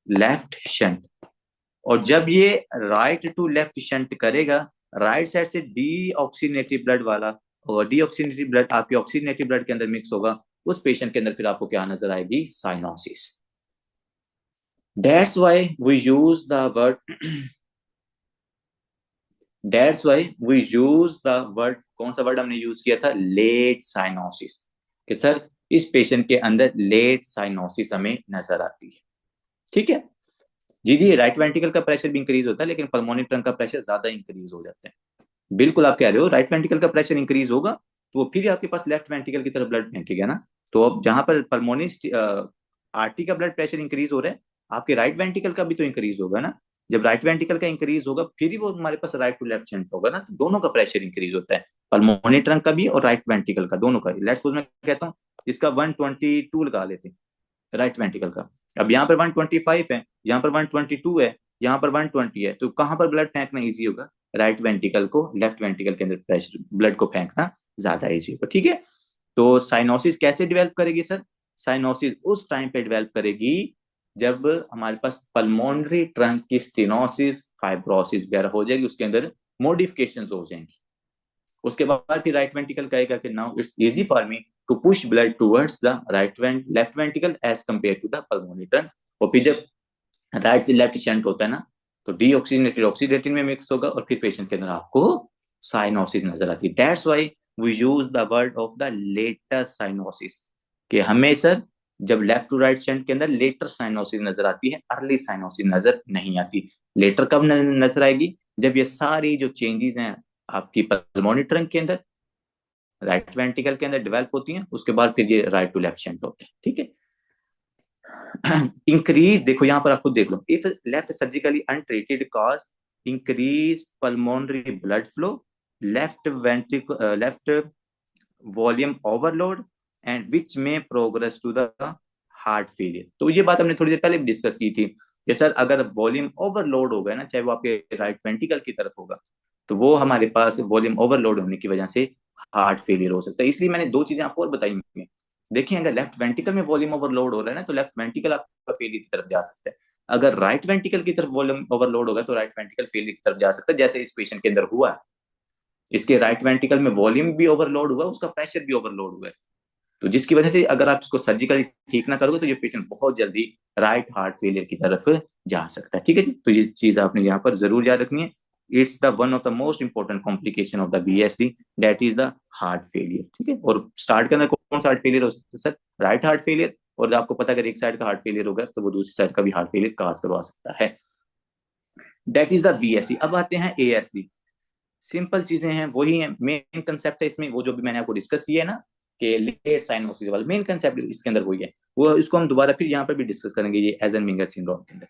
left shunt. और जब ये राइट टू लेफ्ट शंट करेगा राइट साइड से डीऑक्सीनेटेड ब्लड वाला, और डीऑक्सीनेटेड ब्लड आपके ऑक्सीनेटेड ब्लड के अंदर मिक्स होगा, उस पेशेंट के अंदर फिर आपको क्या नजर आएगी? Cyanosis. That's why we use the word that's why we use the word, कौन सा वर्ड हमने यूज किया था? Late cyanosis. कि सर इस पेशेंट के अंदर लेट साइनोसिस हमें नजर आती है। ठीक है जी जी, राइट वेंट्रिकल का प्रेशर भी इंक्रीज होता है, लेकिन पल्मोनरी ट्रंक का प्रेशर ज्यादा इंक्रीज हो जाता है। बिल्कुल आप कह रहे हो, राइट वेंट्रिकल का प्रेशर इंक्रीज होगा तो फिर आपके पास लेफ्ट वेंट्रिकल की तरफ ब्लड फेंकेगा ना। तो अब जहां पर पल्मोनरी आर्टरी का ब्लड प्रेशर इंक्रीज हो रहा है, आपके राइट वेंट्रिकल का भी तो इंक्रीज होगा ना। जब राइट वेंट्रिकल का इंक्रीज होगा फिर ही वो हमारे पास राइट टू लेफ्ट शंट होगा ना, तो दोनों का प्रेशर इंक्रीज होता है, पल्मोनरी ट्रंक का भी और राइट वेंट्रिकल का, दोनों का। लेट्स सपोज मैं कहता हूँ इसका 122 लगा लेते हैं राइट वेंट्रिकल का। अब यहाँ पर 125 है, यहाँ पर 122 है, यहाँ पर 120 है, तो कहां पर ब्लड फेंकना इजी होगा? राइट वेंट्रिकल को, लेफ्ट वेंट्रिकल के अंदर प्रेशर ब्लड को फेंकना ज्यादा इजी होगा। ठीक है, तो साइनोसिस कैसे डेवलप करेगी सर? साइनोसिस उस टाइम पे डेवलप करेगी जब हमारे पास पल्मोनरी ट्रंक की स्टेनोसिस, फाइब्रोसिस वगैरह हो जाएगी, उसके अंदर मॉडिफिकेशंस हो जाएंगी। उसके बाद फिर राइट वेंट्रिकल कहेगा कि now it's easy for me to push blood towards the left ventricle as compare to the pulmonary trunk. और फिर जब राइट से लेफ्ट शंट होता है ना, तो डीऑक्सीजनेटेड ऑक्सीडेटिव में मिक्स होगा और फिर पेशेंट के अंदर आपको साइनोसिस नजर आती है। That's why we use the word of the later cyanosis, कि हमें सर जब लेफ्ट टू राइट शंट के अंदर लेटर साइनोसिस नजर आती है, अर्ली साइनोसिस नजर नहीं आती। लेटर कब नजर आएगी? जब ये सारी जो चेंजेस हैं आपकी पल्मोनरी ट्रंक के अंदर, राइट वेंट्रिकल के अंदर डेवलप होती हैं, उसके बाद फिर ये राइट टू लेफ्ट शंट होते हैं। ठीक है, इंक्रीज, देखो यहां पर आप खुद देख लो, if left surgically untreated cause increase pulmonary blood flow, left volume overload and which may progress to the heart failure. तो ये बात हमने थोड़ी देर पहले भी डिस्कस की थी कि सर अगर वॉल्यूम ओवरलोड हो गया ना, चाहे वो आपके राइट वेंट्रिकल की तरफ होगा, तो वो हमारे पास वॉल्यूम ओवरलोड होने की वजह से हार्ट फेलियर हो सकता है। इसलिए मैंने दो चीजें आपको और बताई। देखिए अगर लेफ्ट वेंट्रिकल में वॉल्यूम ओवरलोड हो रहा है ना, तो लेफ्ट वेंट्रिकल आपका फेलियर की तरफ जा सकता है। अगर राइट वेंट्रिकल की तरफ वॉल्यूम ओवरलोड होगा तो राइट वेंट्रिकल फेलियर की तरफ जा सकता है, जैसे इस पेशेंट के अंदर हुआ। इसके राइट वेंट्रिकल में वॉल्यूम भी ओवरलोड हुआ, उसका प्रेशर भी ओवरलोड हुआ है, तो जिसकी वजह से अगर आप इसको सर्जिकली ठीक ना करोगे तो ये पेशेंट बहुत जल्दी राइट हार्ट फेलियर की तरफ जा सकता है। ठीक है जी, तो ये चीज आपने यहाँ पर जरूर याद रखनी है। It's the one of the most important complication of the BSD, that is the heart failure. ठीक है, और स्टार्ट के अंदर कौन सा हार्ट फेलियर हो सकता है सर? Right heart failure. और आपको पता अगर एक साइड का हार्ट फेलियर होगा तो वो दूसरी साइड का भी हार्ट फेलियर काज करवा सकता है। That is the BSD. अब आते हैं एएसडी। सिंपल चीजें हैं, वही है, मेन कंसेप्ट है इसमें, वो जो भी मैंने आपको डिस्कस किया है ना कि लेट साइनोसिस वाला मेन कंसेप्ट इसके अंदर वही है, वो इसको हम दोबारा फिर यहाँ पर भी डिस्कस करेंगे, ये एजनमिंगर सिंड्रोम के अंदर।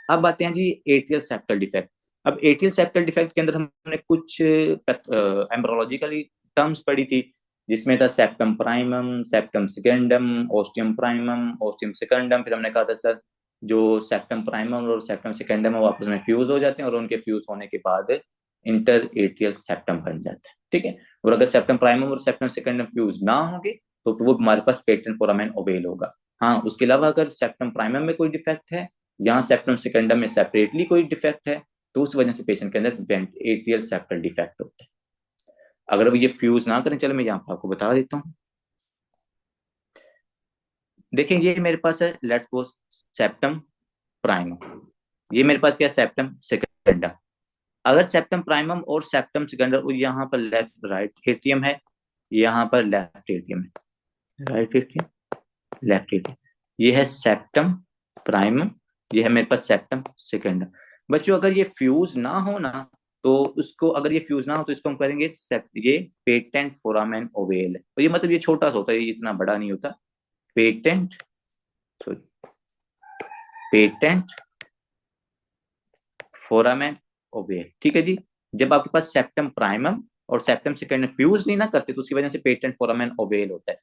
अब आते हैं जी एट्रियल सेप्टल डिफेक्ट। अब एट्रियल सेप्टल डिफेक्ट के अंदर हमने कुछ एम्ब्रोलॉजिकली टर्म्स पढ़ी थी, जिसमें था septum primum, septum secundum, ostium primum, ostium secundum. फिर हमने कहा था सर जो सेप्टम प्राइमम और सेप्टम सेकेंडम है वो आपस में फ्यूज हो जाते हैं, और उनके फ्यूज होने के बाद इंटर एट्रियल सेप्टम बन जाता है। ठीक है, और अगर सेप्टम प्राइमम और सेप्टम सेकेंडम फ्यूज ना होंगे तो वो हमारे पास पेटेंट फोरामेन ओवेल होगा। हाँ, उसके अलावा अगर सेप्टम प्राइमम में कोई डिफेक्ट है या सेप्टम सेकेंडम में सेपरेटली कोई डिफेक्ट है, तो उस वजह से पेशेंट के अंदर एट्रियल सेप्टल डिफेक्ट होता है। अगर वो ये फ्यूज ना करें, चलो मैं यहाँ पर आपको बता देता हूँ। देखिए ये मेरे पास है, लेट्स सपोज सेप्टम प्राइमम, ये मेरे पास क्या, सेप्टम सेकेंडम। अगर सेप्टम प्राइमम और सेप्टम सेकेंडम, यहाँ पर लेफ्ट राइट एट्रियम है, यहाँ पर लेफ्ट एट्रियम है, राइट एट्रियम लेफ्ट एट्रियम, ये है सेप्टम प्राइमम, ये है मेरे पास सेप्टम सेकेंडम। बच्चों अगर ये फ्यूज ना हो ना, तो उसको, अगर ये फ्यूज ना हो तो इसको हम करेंगे ये पेटेंट फोरामेन ओवेल है। और ये मतलब ये छोटा सा होता है, ये इतना बड़ा नहीं होता। Patent patent foramen oval. ठीक है जी, जब आपके पास सेप्टम प्राइमम और सेप्टम सेकेंडम फ्यूज नहीं ना करते तो उसकी वजह से पेटेंट फोरामेन ओवेल होता है।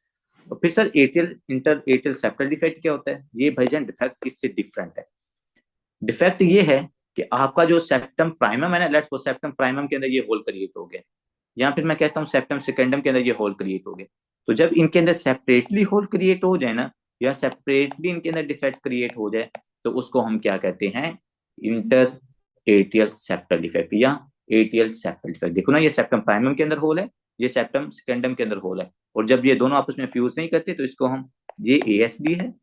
तो फिर sir atrial inter atrial septal defect क्या होता है? ये भाईजान डिफेक्ट इससे डिफरेंट है। डिफेक्ट ये है कि आपका जो सेप्टम प्राइमम है ना, लेट्स सपोज सेप्टम प्राइमम के अंदर ये होल क्रिएट हो गया, या फिर मैं कहता हूँ सेप्टम सेकेंडम के अंदर ये होल क्रिएट हो गया। तो जब इनके अंदर सेपरेटली होल क्रिएट हो जाए ना, या सेपरेटली इनके अंदर डिफेक्ट क्रिएट हो जाए, तो उसको हम क्या कहते हैं? इंटर एट्रियल सेप्टल डिफेक्ट या एटीएल सेप्टल डिफेक्ट। देखो ना, ये सेप्टम प्राइमम के अंदर होल है, ये सेप्टम सेकेंडम के अंदर होल है, और जब ये दोनों आपस में फ्यूज नहीं करते तो इसको हम, ये एएसडी है,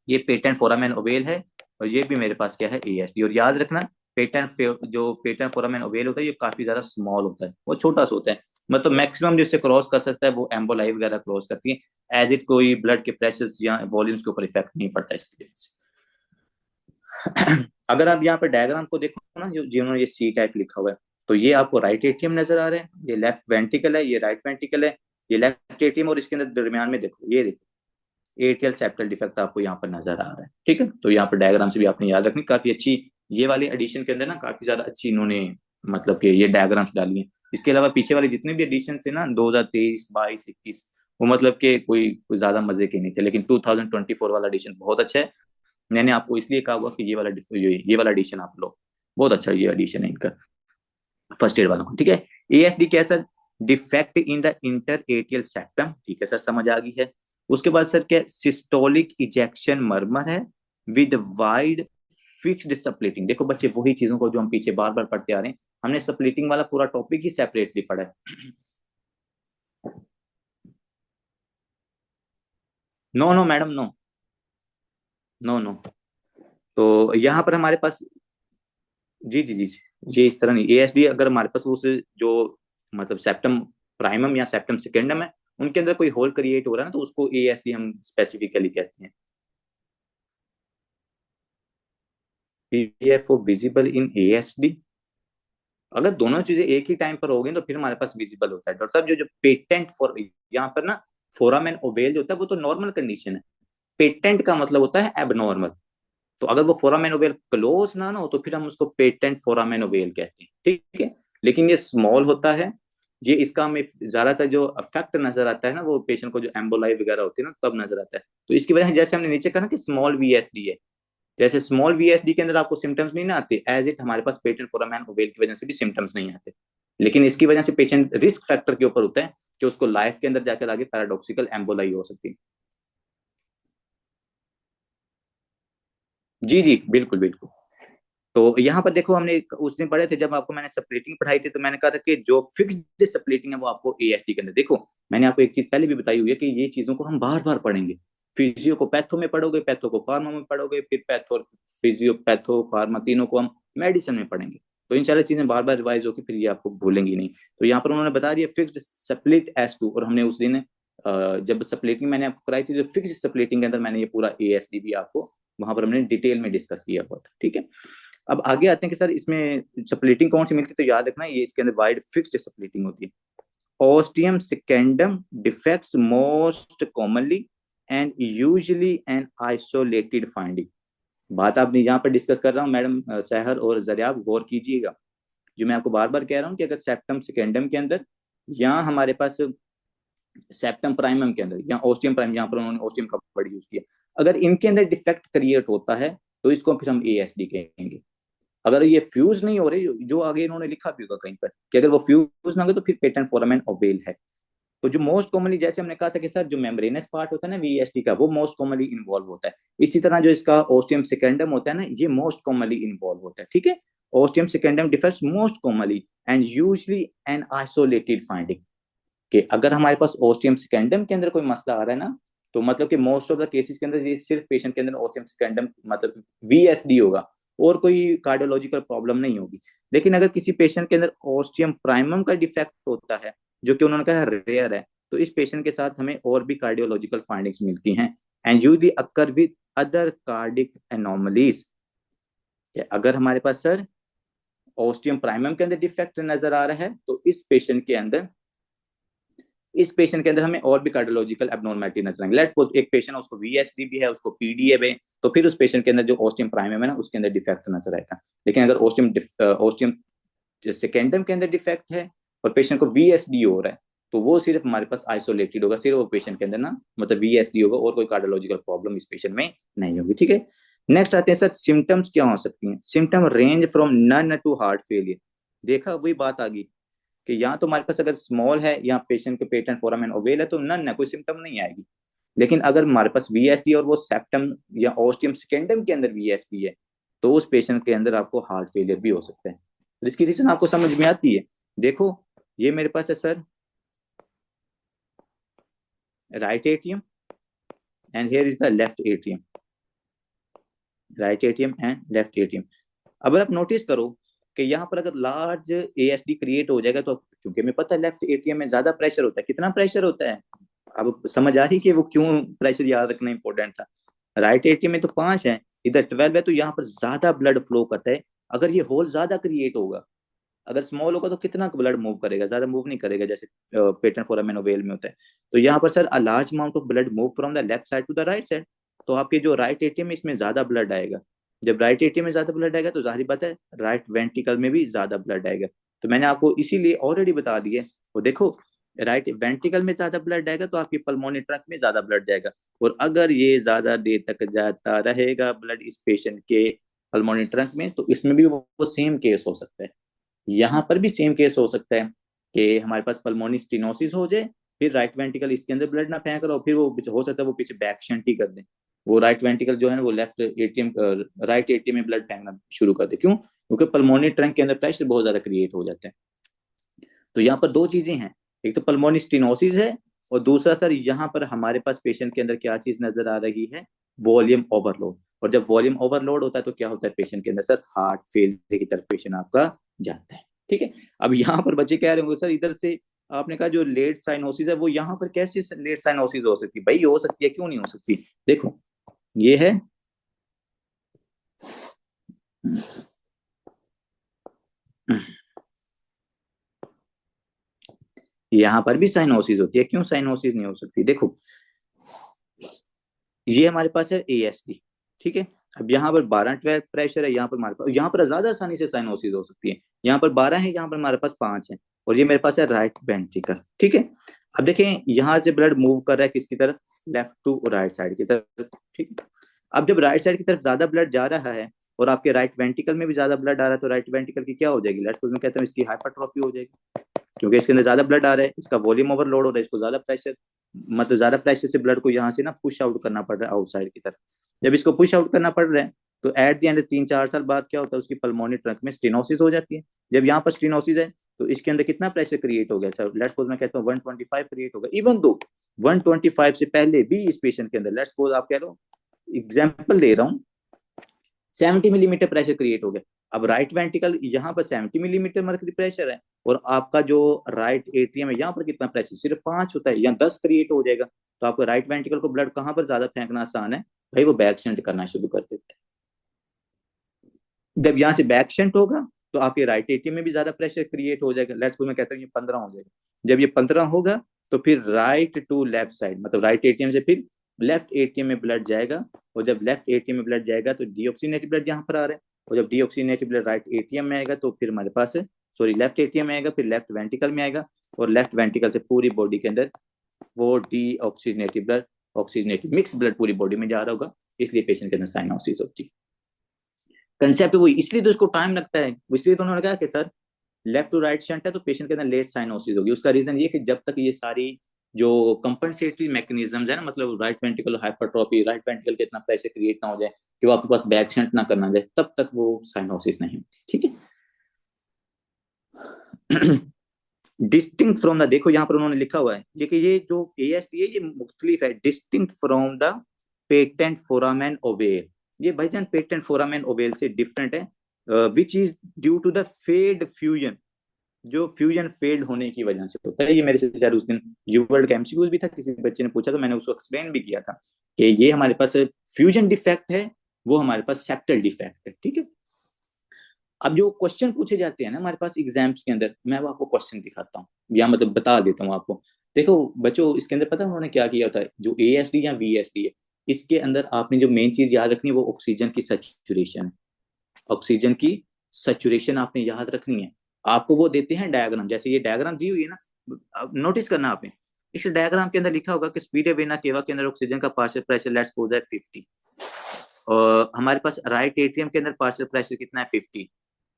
ये पेटेंट फोरामेन ओवेल है, और ये भी मेरे पास क्या है, एएसडी। और याद रखना, जो पेटेंट फोरामेन ओवेल होता है ये काफी ज्यादा स्मॉल होता है, वो छोटा सा होता है, मतलब मैक्सिमम जिससे क्रॉस कर सकता है वो एम्बोलाई वगैरह क्रॉस करती है, एज इट कोई ब्लड के प्रेशर या वॉल्यूम्स के ऊपर इफेक्ट नहीं पड़ता इसकी वजह से। अगर आप यहाँ पर डायग्राम को देखो ना, जो जिन्होंने ये सी टाइप लिखा हुआ है, तो ये आपको राइट एट्रियम नजर आ रहा है, ये लेफ्ट वेंट्रिकल है, ये राइट वेंट्रिकल है, ये लेफ्ट एट्रियम, और इसके अंदर दरमियान में देखो, ये देखो एटीएल सेप्टल डिफेक्ट आपको यहाँ पर नजर आ रहा है। ठीक है, तो यहाँ पर डायग्राम से भी आपने याद रखनी, काफी अच्छी ये वाली एडिशन के अंदर ना काफी ज्यादा अच्छी इन्होंने मतलब कि ये डायग्राम्स डाली है। इसके अलावा पीछे वाले जितने भी एडिशन थे ना 2023, 22, 21, वो मतलब कि कोई ज्यादा मजे के नहीं थे, लेकिन 2024 वाला एडिशन बहुत अच्छा है। मैंने आपको इसलिए कहा हुआ कि ये वाला एडिशन आप लो, बहुत अच्छा ये एडिशन है इनका, फर्स्ट एड वाला। ठीक है, एएसडी क्या है sir, defect in the inter atrial septum. ठीक है सर, समझ आ गई है। उसके बाद सर क्या, सिस्टोलिक इजेक्शन मर्मर है विद वाइड फिक्स्ड सप्लिटिंग। देखो बच्चे, वही चीजों को जो हम पीछे बार बार पढ़ते आ रहे हैं, हमने सप्लिटिंग वाला पूरा टॉपिक ही सेपरेटली पढ़ा है। No no madam, no no no. तो यहाँ पर हमारे पास, जी जी जी, ये इस तरह नहीं, एएसडी अगर हमारे पास उस जो मतलब सेप्टम प्राइमम या सेप्टम सेकेंडम है उनके अंदर कोई होल क्रिएट हो रहा है ना, तो उसको एएसडी हम स्पेसिफिकली कहते हैं। पीएफओ विजिबल इन एएसडी, अगर दोनों चीजें एक ही टाइम पर हो गई तो फिर हमारे पास विजिबल होता है। डॉक्टर साहब, जो जो पेटेंट फॉर, यहाँ पर ना फोरामेन ओवेल जो होता है वो तो नॉर्मल कंडीशन है, पेटेंट का मतलब होता है एबनॉर्मल। तो अगर वो फोरामेन ओवेल क्लोज ना हो तो फिर हम उसको पेटेंट फोरामेन ओवेल कहते हैं। ठीक है, लेकिन ये स्मॉल होता है, ये इसका हमें ज्यादातर जो इफेक्ट नजर आता है ना, वो पेशेंट को जो एम्बोलाई वगैरह होती है ना तब नजर आता है। तो इसकी वजह से जैसे हमने नीचे कहा ना कि स्मॉल वीएसडी है, जैसे स्मॉल वीएसडी के अंदर आपको सिम्टम्स नहीं ना आते, एज इट हमारे पास पेटेंट फोरामेन ओवेल की वजह से भी सिम्टम्स नहीं आते, लेकिन इसकी वजह से पेशेंट रिस्क फैक्टर के ऊपर होता है कि उसको लाइफ के अंदर जाकर आगे पैराडॉक्सिकल एम्बोलाई हो सकती है। जी जी बिल्कुल बिल्कुल। तो यहाँ पर देखो, हमने उस दिन पढ़े थे जब आपको मैंने सप्लिटिंग पढ़ाई थी, तो मैंने कहा था कि जो फिक्स्ड सप्लिटिंग है वो आपको एएसडी के अंदर, देखो मैंने आपको एक चीज पहले भी बताई हुई है कि ये चीजों को हम बार बार पढ़ेंगे। फिजियो को पैथो में पढ़ोगे, पैथो को फार्मा में पढ़ोगे, फिर पैथो फिजियो पैथो फार्मा तीनों को हम मेडिसिन में पढ़ेंगे। तो इन सारी चीजें बार बार रिवाइज होकर फिर ये आपको भूलेंगी नहीं। तो यहाँ पर उन्होंने बता दिया फिक्स्ड सप्लिट S2, और हमने उस दिन जब सप्लिटिंग मैंने आपको कराई थी, तो फिक्स्ड सप्लिटिंग के अंदर मैंने ये पूरा एएसडी भी आपको वहां पर हमने डिटेल में डिस्कस किया हुआ था। ठीक है, अब आगे आते हैं कि सर इसमें स्प्लिटिंग कौन सी मिलती है, तो याद रखना ये इसके अंदर वाइड फिक्स्ड स्प्लिटिंग होती है। Ostium secundum defects most commonly and usually an isolated finding. बात आपने यहाँ पर डिस्कस कर रहा हूँ मैडम सहर और जरियाब, गौर कीजिएगा। जो मैं आपको बार बार कह रहा हूँ कि अगर सेप्टम सेकेंडम के अंदर या हमारे पास सेप्टम प्राइमम के अंदर या ओस्टियम प्राइम, यहाँ पर उन्होंने ओस्टियम का वर्ड यूज किया, अगर इनके अंदर डिफेक्ट क्रिएट होता है तो इसको फिर हम एएसडी कहेंगे। अगर ये फ्यूज नहीं हो रहे, जो आगे इन्होंने लिखा भी होगा कहीं पर कि अगर वो फ्यूज ना हो तो फिर पेटेंट फोरामेन ओवेल है। तो जो मोस्ट कॉमनली, जैसे हमने कहा था कि सर जो मेम्ब्रेनस पार्ट होता है ना वीएसटी का, वो मोस्ट कॉमनली इन्वॉल्व होता है। इसी तरह जो इसका ओस्टियम सेकेंडम होता है ना, ये मोस्ट कॉमनली इन्वॉल्व होता है। ठीक है, ostium secundum defects most commonly and usually an isolated finding, कि अगर हमारे पास ओस्टियम सेकेंडम के अंदर कोई मसला आ रहा है ना, तो मतलब कि मोस्ट ऑफ द केसेस के अंदर ये सिर्फ पेशेंट के अंदर ओस्टियम सेकेंडम मतलब वीएसडी होगा और कोई कार्डियोलॉजिकल प्रॉब्लम नहीं होगी। लेकिन अगर किसी पेशेंट के अंदर ओस्टियम प्राइमम का डिफेक्ट होता है, जो कि उन्होंने कहा रेयर है, तो इस पेशेंट के साथ हमें और भी कार्डियोलॉजिकल फाइंडिंग्स मिलती हैं and usually occur with other cardiac anomalies. अगर हमारे पास सर ओस्टियम प्राइमम के अंदर डिफेक्ट नजर आ रहा है तो इस पेशेंट के अंदर हमें और भी कार्डियोलॉजिकल एबनॉर्मलिटी नजर आएंगे। लेट्स सपोज एक पेशेंट उसको वीएसडी भी है, उसको पीडीए है, तो फिर उस पेशेंट के अंदर जो ओस्टियम प्राइमम है ना उसके अंदर डिफेक्ट नजर आएगा। लेकिन अगर ओस्टियम सेकेंडम के अंदर डिफेक्ट है और पेशेंट को वीएसडी हो रहा है, तो वो सिर्फ हमारे पास आइसोलेटेड होगा, सिर्फ वो पेशेंट के अंदर ना मतलब वीएसडी होगा और कोई कार्डियोलॉजिकल प्रॉब्लम इस पेशेंट में नहीं होगी। ठीक है, नेक्स्ट आते हैं सर सिम्टम्स क्या हो सकती हैं। Symptom range from none to heart failure. देखा, वही बात आ गई कि यहाँ तो हमारे पास अगर स्मॉल है या पेशेंट के पेटेंट फोरामेन ओवेल है तो नन है, कोई सिम्टम नहीं आएगी। लेकिन अगर हमारे पास वीएसडी और वो सेप्टम या ओस्टियम सेकेंडम के अंदर वीएसडी है, तो उस पेशेंट के अंदर आपको हार्ट फेलियर भी हो सकता है। तो इसकी रीजन आपको समझ में आती है। देखो ये मेरे पास है sir right atrium and here is the left atrium, right atrium and left atrium. अगर आप नोटिस करो कि यहाँ पर अगर लार्ज एएसडी क्रिएट हो जाएगा, तो क्योंकि हमें पता है लेफ्ट एट्रियम में ज्यादा प्रेशर होता है, कितना प्रेशर होता है, अब समझ आ रही कि वो क्यों प्रेशर याद रखना इंपॉर्टेंट था। राइट एट्रियम में तो 5 है, इधर 12 है, तो यहाँ पर ज्यादा ब्लड फ्लो करता है। अगर ये होल ज्यादा क्रिएट होगा, अगर स्मॉल होगा तो कितना ब्लड मूव करेगा, ज्यादा मूव नहीं करेगा, जैसे पेटेंट फोरामेन ओवेल में होता है। तो यहाँ पर sir a large amount of blood move from the left side to the right side, तो आपके जो राइट एट्रियम है इसमें ज्यादा ब्लड आएगा। जब राइट एट्रियम में ज्यादा ब्लड आएगा तो जाहिर बात है राइट वेंट्रिकल में भी ज्यादा ब्लड आएगा। तो मैंने आपको इसीलिए ऑलरेडी बता दिया, वो देखो राइट वेंट्रिकल में ज्यादा ब्लड जाएगा तो आपकी पल्मोनरी ट्रंक में ज्यादा ब्लड जाएगा, और अगर ये ज्यादा देर तक जाता रहेगा ब्लड इस पेशेंट के पल्मोनरी ट्रंक में, तो इसमें भी वो सेम केस हो सकता है। यहाँ पर भी सेम केस हो सकता है कि हमारे पास पल्मोनी स्टेनोसिस हो जाए, फिर राइट वेंट्रिकल इसके अंदर ब्लड ना फेंक रहा हो, फिर वो हो सकता है वो पीछे बैक शंट ही कर दे, वो राइट वेंट्रिकल जो है ना वो लेफ्ट एटीएम राइट एटीएम में ब्लड फेंकना शुरू कर दे। क्यों? क्योंकि पल्मोनी ट्रंक के अंदर प्रेशर बहुत ज्यादा क्रिएट हो जाता है। तो यहाँ पर दो चीजें हैं, एक तो पल्मोनी स्टेनोसिस है, और दूसरा सर यहाँ पर हमारे पास पेशेंट के अंदर क्या चीज नजर आ रही है, वॉल्यूम ओवरलोड। और जब वॉल्यूम ओवरलोड होता है तो क्या होता है पेशेंट के अंदर सर, हार्ट फेलियर की तरफ पेशेंट आपका जाता है। ठीक है, अब यहाँ पर बच्चे कह रहे होंगे सर इधर से आपने कहा जो लेट साइनोसिस है वो यहाँ पर कैसे लेट साइनोसिस हो सकती है? भाई हो सकती है, क्यों नहीं हो सकती। देखो ये है यहाँ पर भी साइनोसिस होती है, क्यों साइनोसिस नहीं हो सकती? देखो ये हमारे पास है एएसडी, ठीक है। अब यहाँ पर 12-12 प्रेशर है, यहाँ पर हमारे पास, यहाँ पर ज्यादा आसानी से साइनोसिस हो सकती है। यहाँ पर 12 है, यहाँ पर हमारे पास 5 है, और ये मेरे पास है राइट वेंट्रिकल, ठीक है। अब देखें यहाँ से ब्लड मूव कर रहा है किसकी तरफ, लेफ्ट टू राइट साइड की तरफ, ठीक है। अब जब राइट साइड की तरफ ज्यादा ब्लड जा रहा है और आपके राइट वेंट्रिकल में भी ज्यादा ब्लड आ रहा है, तो राइट वेंट्रिकल की क्या हो जाएगी, लेट्स मैं कहता हूँ इसकी हाइपरट्रॉफी हो जाएगी, क्योंकि इसके अंदर ज्यादा ब्लड आ रहा है, इसका वॉल्यूम ओवरलोड हो रहा है, इसको ज्यादा प्रेशर, मतलब ज्यादा प्रेशर से ब्लड को यहाँ से ना पुश आउट करना पड़ रहा है आउटसाइड की तरफ। जब इसको पुश आउट करना पड़ रहा है तो एट द एंड 3-4 साल बाद क्या होता है, उसकी पल्मोनरी ट्रंक में स्टेनोसिस हो जाती है। जब यहाँ पर स्टेनोसिस है तो इसके अंदर कितना प्रेशर क्रिएट हो गया सर, लेट्स सपोज मैं कहता हूँ 125 क्रिएट होगा, इवन दो 125 से पहले भी इस पेशेंट के अंदर, लेट्स सपोज आप कह लो, एग्जाम्पल दे रहा हूँ, 70 मिलीमीटर प्रेशर क्रिएट हो गया। अब राइट वेंट्रिकल यहाँ पर 70 मिलीमीटर मर्करी प्रेशर है, और आपका जो राइट एट्रियम है यहाँ पर कितना प्रेशर, सिर्फ 5 होता है, यहाँ 10 क्रिएट हो जाएगा। तो आपको राइट वेंट्रिकल को ब्लड कहाँ पर ज्यादा फेंकना आसान है भाई, वो बैक शंट करना शुरू कर देते हैं। जब यहाँ से बैक शंट होगा तो आपके राइट एट्रियम में भी ज्यादा प्रेशर क्रिएट हो जाएगा, लेट्स मैं कहता हूँ ये 15 हो जाएगा। जब ये 15 होगा तो फिर राइट टू लेफ्ट साइड, मतलब राइट एट्रियम से फिर लेफ्ट एट्रियम में ब्लड जाएगा, और जब लेफ्ट एट्रियम में ब्लड जाएगा तो डीऑक्सीनेटेड ब्लड यहाँ पर आ रहा है, और जब डीऑक्सीनेटेड ब्लड राइट एट्रियम में आएगा तो फिर हमारे पास सॉरी लेफ्ट एट्रियम में आएगा, फिर लेफ्ट वेंट्रिकल में आएगा, और लेफ्ट वेंट्रिकल से पूरी बॉडी के अंदर वो deoxygenated blood oxygenated mix blood पूरी बॉडी में जा रहा होगा, इसलिए पेशेंट के अंदर साइनोसिस होती है। कंसेप्ट वही, इसलिए तो इसको टाइम लगता है, इसलिए तो उन्होंने कहा कि sir left to right shunt है तो पेशेंट के अंदर लेट साइनोसिस होगी। उसका रीजन ये कि जब तक ये सारी जो कंपनसेटरी मैकेनिज्म है ना, मतलब right ventricle hypertrophy, right ventricle के इतना प्रेशर क्रिएट ना हो जाए कि वो आपके पास बैक शंट ना करना जाए, तब तक वो साइनोसिस नहीं होती, ठीक है। डिस्टिंक्ट फ्रॉम द, देखो यहाँ पर उन्होंने लिखा हुआ है ये कि ये जो एएसडी है ये मुख्तलिफ है, distinct from the patent foramen ovale, ये भाईजान पेटेंट फोरामेन ओवेल से डिफरेंट है, which is due to the failed fusion, जो फ्यूजन फेल्ड होने की वजह से होता है। ये मेरे से शायद उस दिन यूवर्ल्ड का एमसीक्यूज भी था, किसी बच्चे ने पूछा तो मैंने उसको एक्सप्लेन भी किया था कि ये हमारे पास फ्यूजन डिफेक्ट है, वो हमारे पास सेप्टल डिफेक्ट है, ठीक है। अब जो क्वेश्चन पूछे जाते हैं ना हमारे पास एग्जाम्स के अंदर, मैं वो आपको क्वेश्चन दिखाता हूँ या मतलब बता देता हूँ आपको। देखो बच्चों इसके अंदर पता है उन्होंने क्या किया होता है, जो एएसडी या वीएसडी है इसके अंदर आपने जो मेन चीज याद रखनी है वो ऑक्सीजन की सैचुरेशन, ऑक्सीजन की सैचुरेशन आपने याद रखनी है। आपको वो देते हैं डायग्राम, जैसे ये डायग्राम दी हुई है ना, नोटिस करना आपने, इस डायग्राम के अंदर लिखा होगा कि स्पीड वेना केवा के अंदर ऑक्सीजन का पार्शियल प्रेशर लेट्स सपोज है 50, और हमारे पास राइट एट्रियम के अंदर पार्शियल प्रेशर कितना है 50।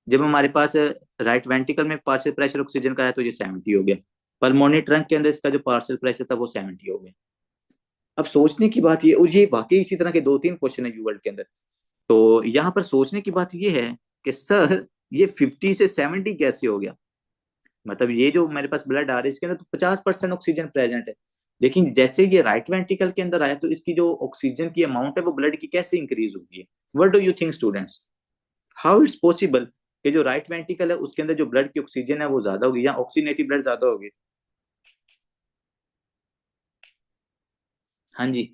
जब हमारे पास राइट वेंट्रिकल में पार्शियल प्रेशर ऑक्सीजन का है तो ये 70 हो गया, पल्मोनरी ट्रंक के अंदर इसका जो पार्शियल प्रेशर था वो 70 हो गया। अब सोचने की बात ये, और ये वाकई इसी तरह के 2-3 क्वेश्चन है यूवर्ल्ड के अंदर, तो यहाँ पर सोचने की बात ये है कि सर ये 50 से 70 कैसे हो गया? मतलब ये जो मेरे पास ब्लड आ रहा है इसके अंदर तो 50% ऑक्सीजन प्रेजेंट है, लेकिन जैसे ये राइट वेंट्रिकल के अंदर आया तो इसकी जो ऑक्सीजन की अमाउंट है वो ब्लड की कैसे इंक्रीज होगी है? What do you think students, how it's possible कि जो राइट वेंट्रिकल है उसके अंदर जो ब्लड की ऑक्सीजन है वो ज्यादा होगी या ऑक्सीनेटिव ब्लड ज्यादा होगी? हाँ जी,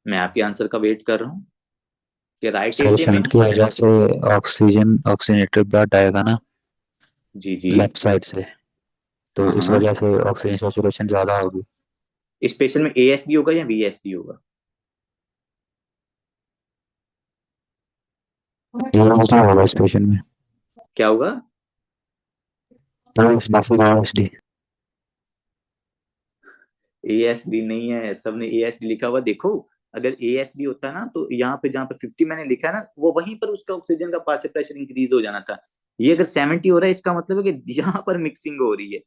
मैं आपके आंसर का वेट कर रहा हूँ कि राइट सर एट्रियम में शंट की वजह से ऑक्सीजन ऑक्सीनेटेड ब्लड आएगा ना जी जी, लेफ्ट साइड से, तो हाँ इस हाँ, वजह से ऑक्सीजन सैचुरेशन ज्यादा होगी। इस पेशेंट में एएसडी होगा या वीएसडी होगा? ये होगा इस पेशेंट में, क्या होगा? यूएसडी। एएसडी नहीं है, सबने एएसडी लिखा हुआ देखो। अगर एएसडी होता ना तो यहाँ पे जहाँ पे 50 मैंने लिखा है ना वो वहीं पर उसका ऑक्सीजन का पार्शियल प्रेशर इंक्रीज हो जाना था। ये अगर 70 हो रहा है इसका मतलब है कि यहाँ पर मिक्सिंग हो रही है,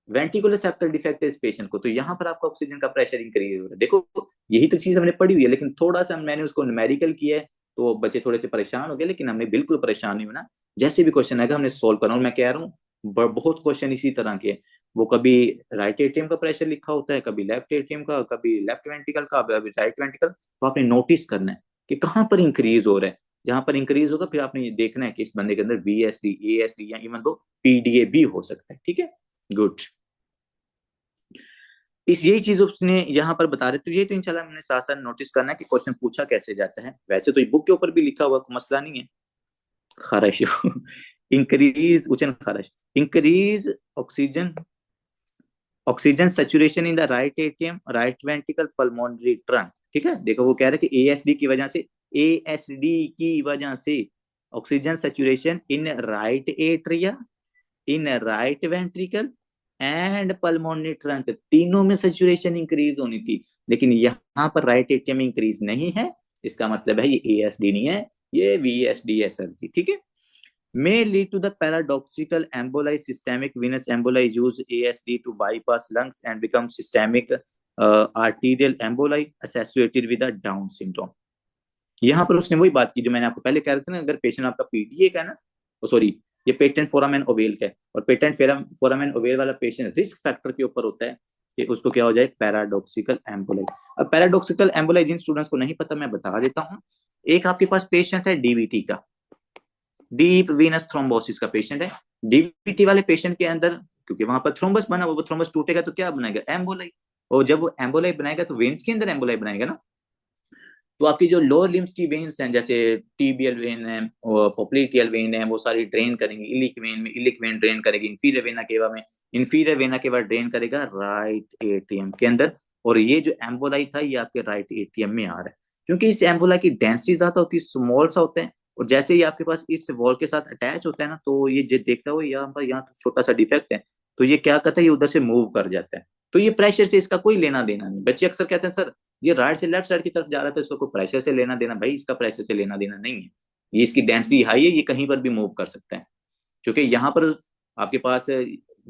वेंट्रिकुलर सेप्टल डिफेक्ट है इस पेशेंट को, तो यहाँ पर आपका ऑक्सीजन का प्रेशर इंक्रीज हो रहा है। देखो यही तो चीज हमने पढ़ी हुई है, लेकिन थोड़ा सा मैंने उसको न्यूमेरिकल किया है तो बच्चे थोड़े से परेशान हो गए, लेकिन हमने बिल्कुल परेशान नहीं होना। जैसे भी क्वेश्चन आएगा हमने सोल्व करना, और मैं कह रहा हूँ बहुत क्वेश्चन इसी तरह के वो कभी राइट एट्रियम का प्रेशर लिखा होता है, कभी लेफ्ट एट्रियम का, कभी लेफ्ट वेंट्रिकल का, कभी राइट वेंट्रिकल, तो आपने नोटिस करना है कि कहाँ पर इंक्रीज हो रहा है। जहां पर इंक्रीज होगा फिर आपने ये देखना है कि इस बंदे के अंदर वीएसडी, एएसडी या इवन तो पीडीए भी हो सकता है। ठीक है, गुड। इस यही चीज उसने यहाँ पर बता रहे, तो ये तो इंशाल्लाह हमने साथ साथ नोटिस करना है कि क्वेश्चन पूछा कैसे जाता है। वैसे तो ये बुक के ऊपर भी लिखा हुआ, कोई मसला नहीं है। खारिश इंक्रीज उचन खारिश increase oxygen oxygen saturation in the right atrium, right ventricle, pulmonary trunk. ठीक है, देखो वो कह रहा है कि एएसडी की वजह से, एएसडी की वजह से oxygen saturation in right atria, in right ventricle and pulmonary trunk, तीनों में सेचुरेशन इंक्रीज होनी थी, लेकिन यहाँ पर राइट एट्रियम में इंक्रीज नहीं है। इसका मतलब है ये एएसडी नहीं है, ये वीएसडी है सर जी। ठीक है, may lead to the paradoxical emboli, systemic venous emboli, use ASD to bypass lungs and become systemic arterial emboli associated with a Down syndrome। यहाँ पर उसने वही बात की जो मैंने आपको पहले कह रहा था ना, अगर पेशेंट आपका पीडीए का है ना, सॉरी ये पेटेंट फोरामेन ओवेल का है, और पेटेंट फोरामेन ओवेल वाला पेशेंट रिस्क फैक्टर के ऊपर होता है कि उसको क्या हो जाए, पैराडॉक्सिकल एम्बोलाई। अब पैराडॉक्सिकल एम्बोलाई जिन स्टूडेंट्स को नहीं पता मैं बता देता हूँ। एक आपके पास पेशेंट है डीवीटी का, डीप वीनस थ्रोम्बोसिस का पेशेंट है। डीवीटी वाले पेशेंट के अंदर क्योंकि वहां पर थ्रोम्बस बना, वो थ्रोम्बस टूटेगा तो क्या बनाएगा, एम्बोलाई, और जब वो एम्बोलाई बनाएगा तो वेन्स के अंदर एम्बोलाई बनाएगा ना। तो आपकी जो लोअर लिम्स की वेन्स हैं जैसे टीबियल वेन है और पोप्लिटियल वेन है वो सारी ड्रेन करेंगी, इलिक वेन में इलिक वेन ड्रेन करेगी, इंफीरियर वेना केवा में इंफीरियर वेना केवा ड्रेन करेगा राइट एट्रियम के अंदर। और ये जो एम्बोलाई था ये आपके राइट एट्रियम में आ रहा है, क्योंकि इस एम्बोलाई की डेंसिटी ज्यादा होती है, स्मॉल सा होता है, और जैसे ही आपके पास इस वॉल के साथ अटैच होता है ना तो ये जो देखता है यहाँ पर यहाँ छोटा सा डिफेक्ट है, तो ये क्या करता है, ये उधर से मूव कर जाता है। तो ये प्रेशर से इसका कोई लेना देना नहीं। बच्चे अक्सर कहते हैं सर ये राइट से लेफ्ट साइड की तरफ जा रहा है तो इसको कोई प्रेशर से लेना देना, भाई इसका प्रेशर से लेना देना नहीं है। ये इसकी डेंसिटी हाई है, ये कहीं पर भी मूव कर सकता है, क्योंकि यहाँ पर आपके पास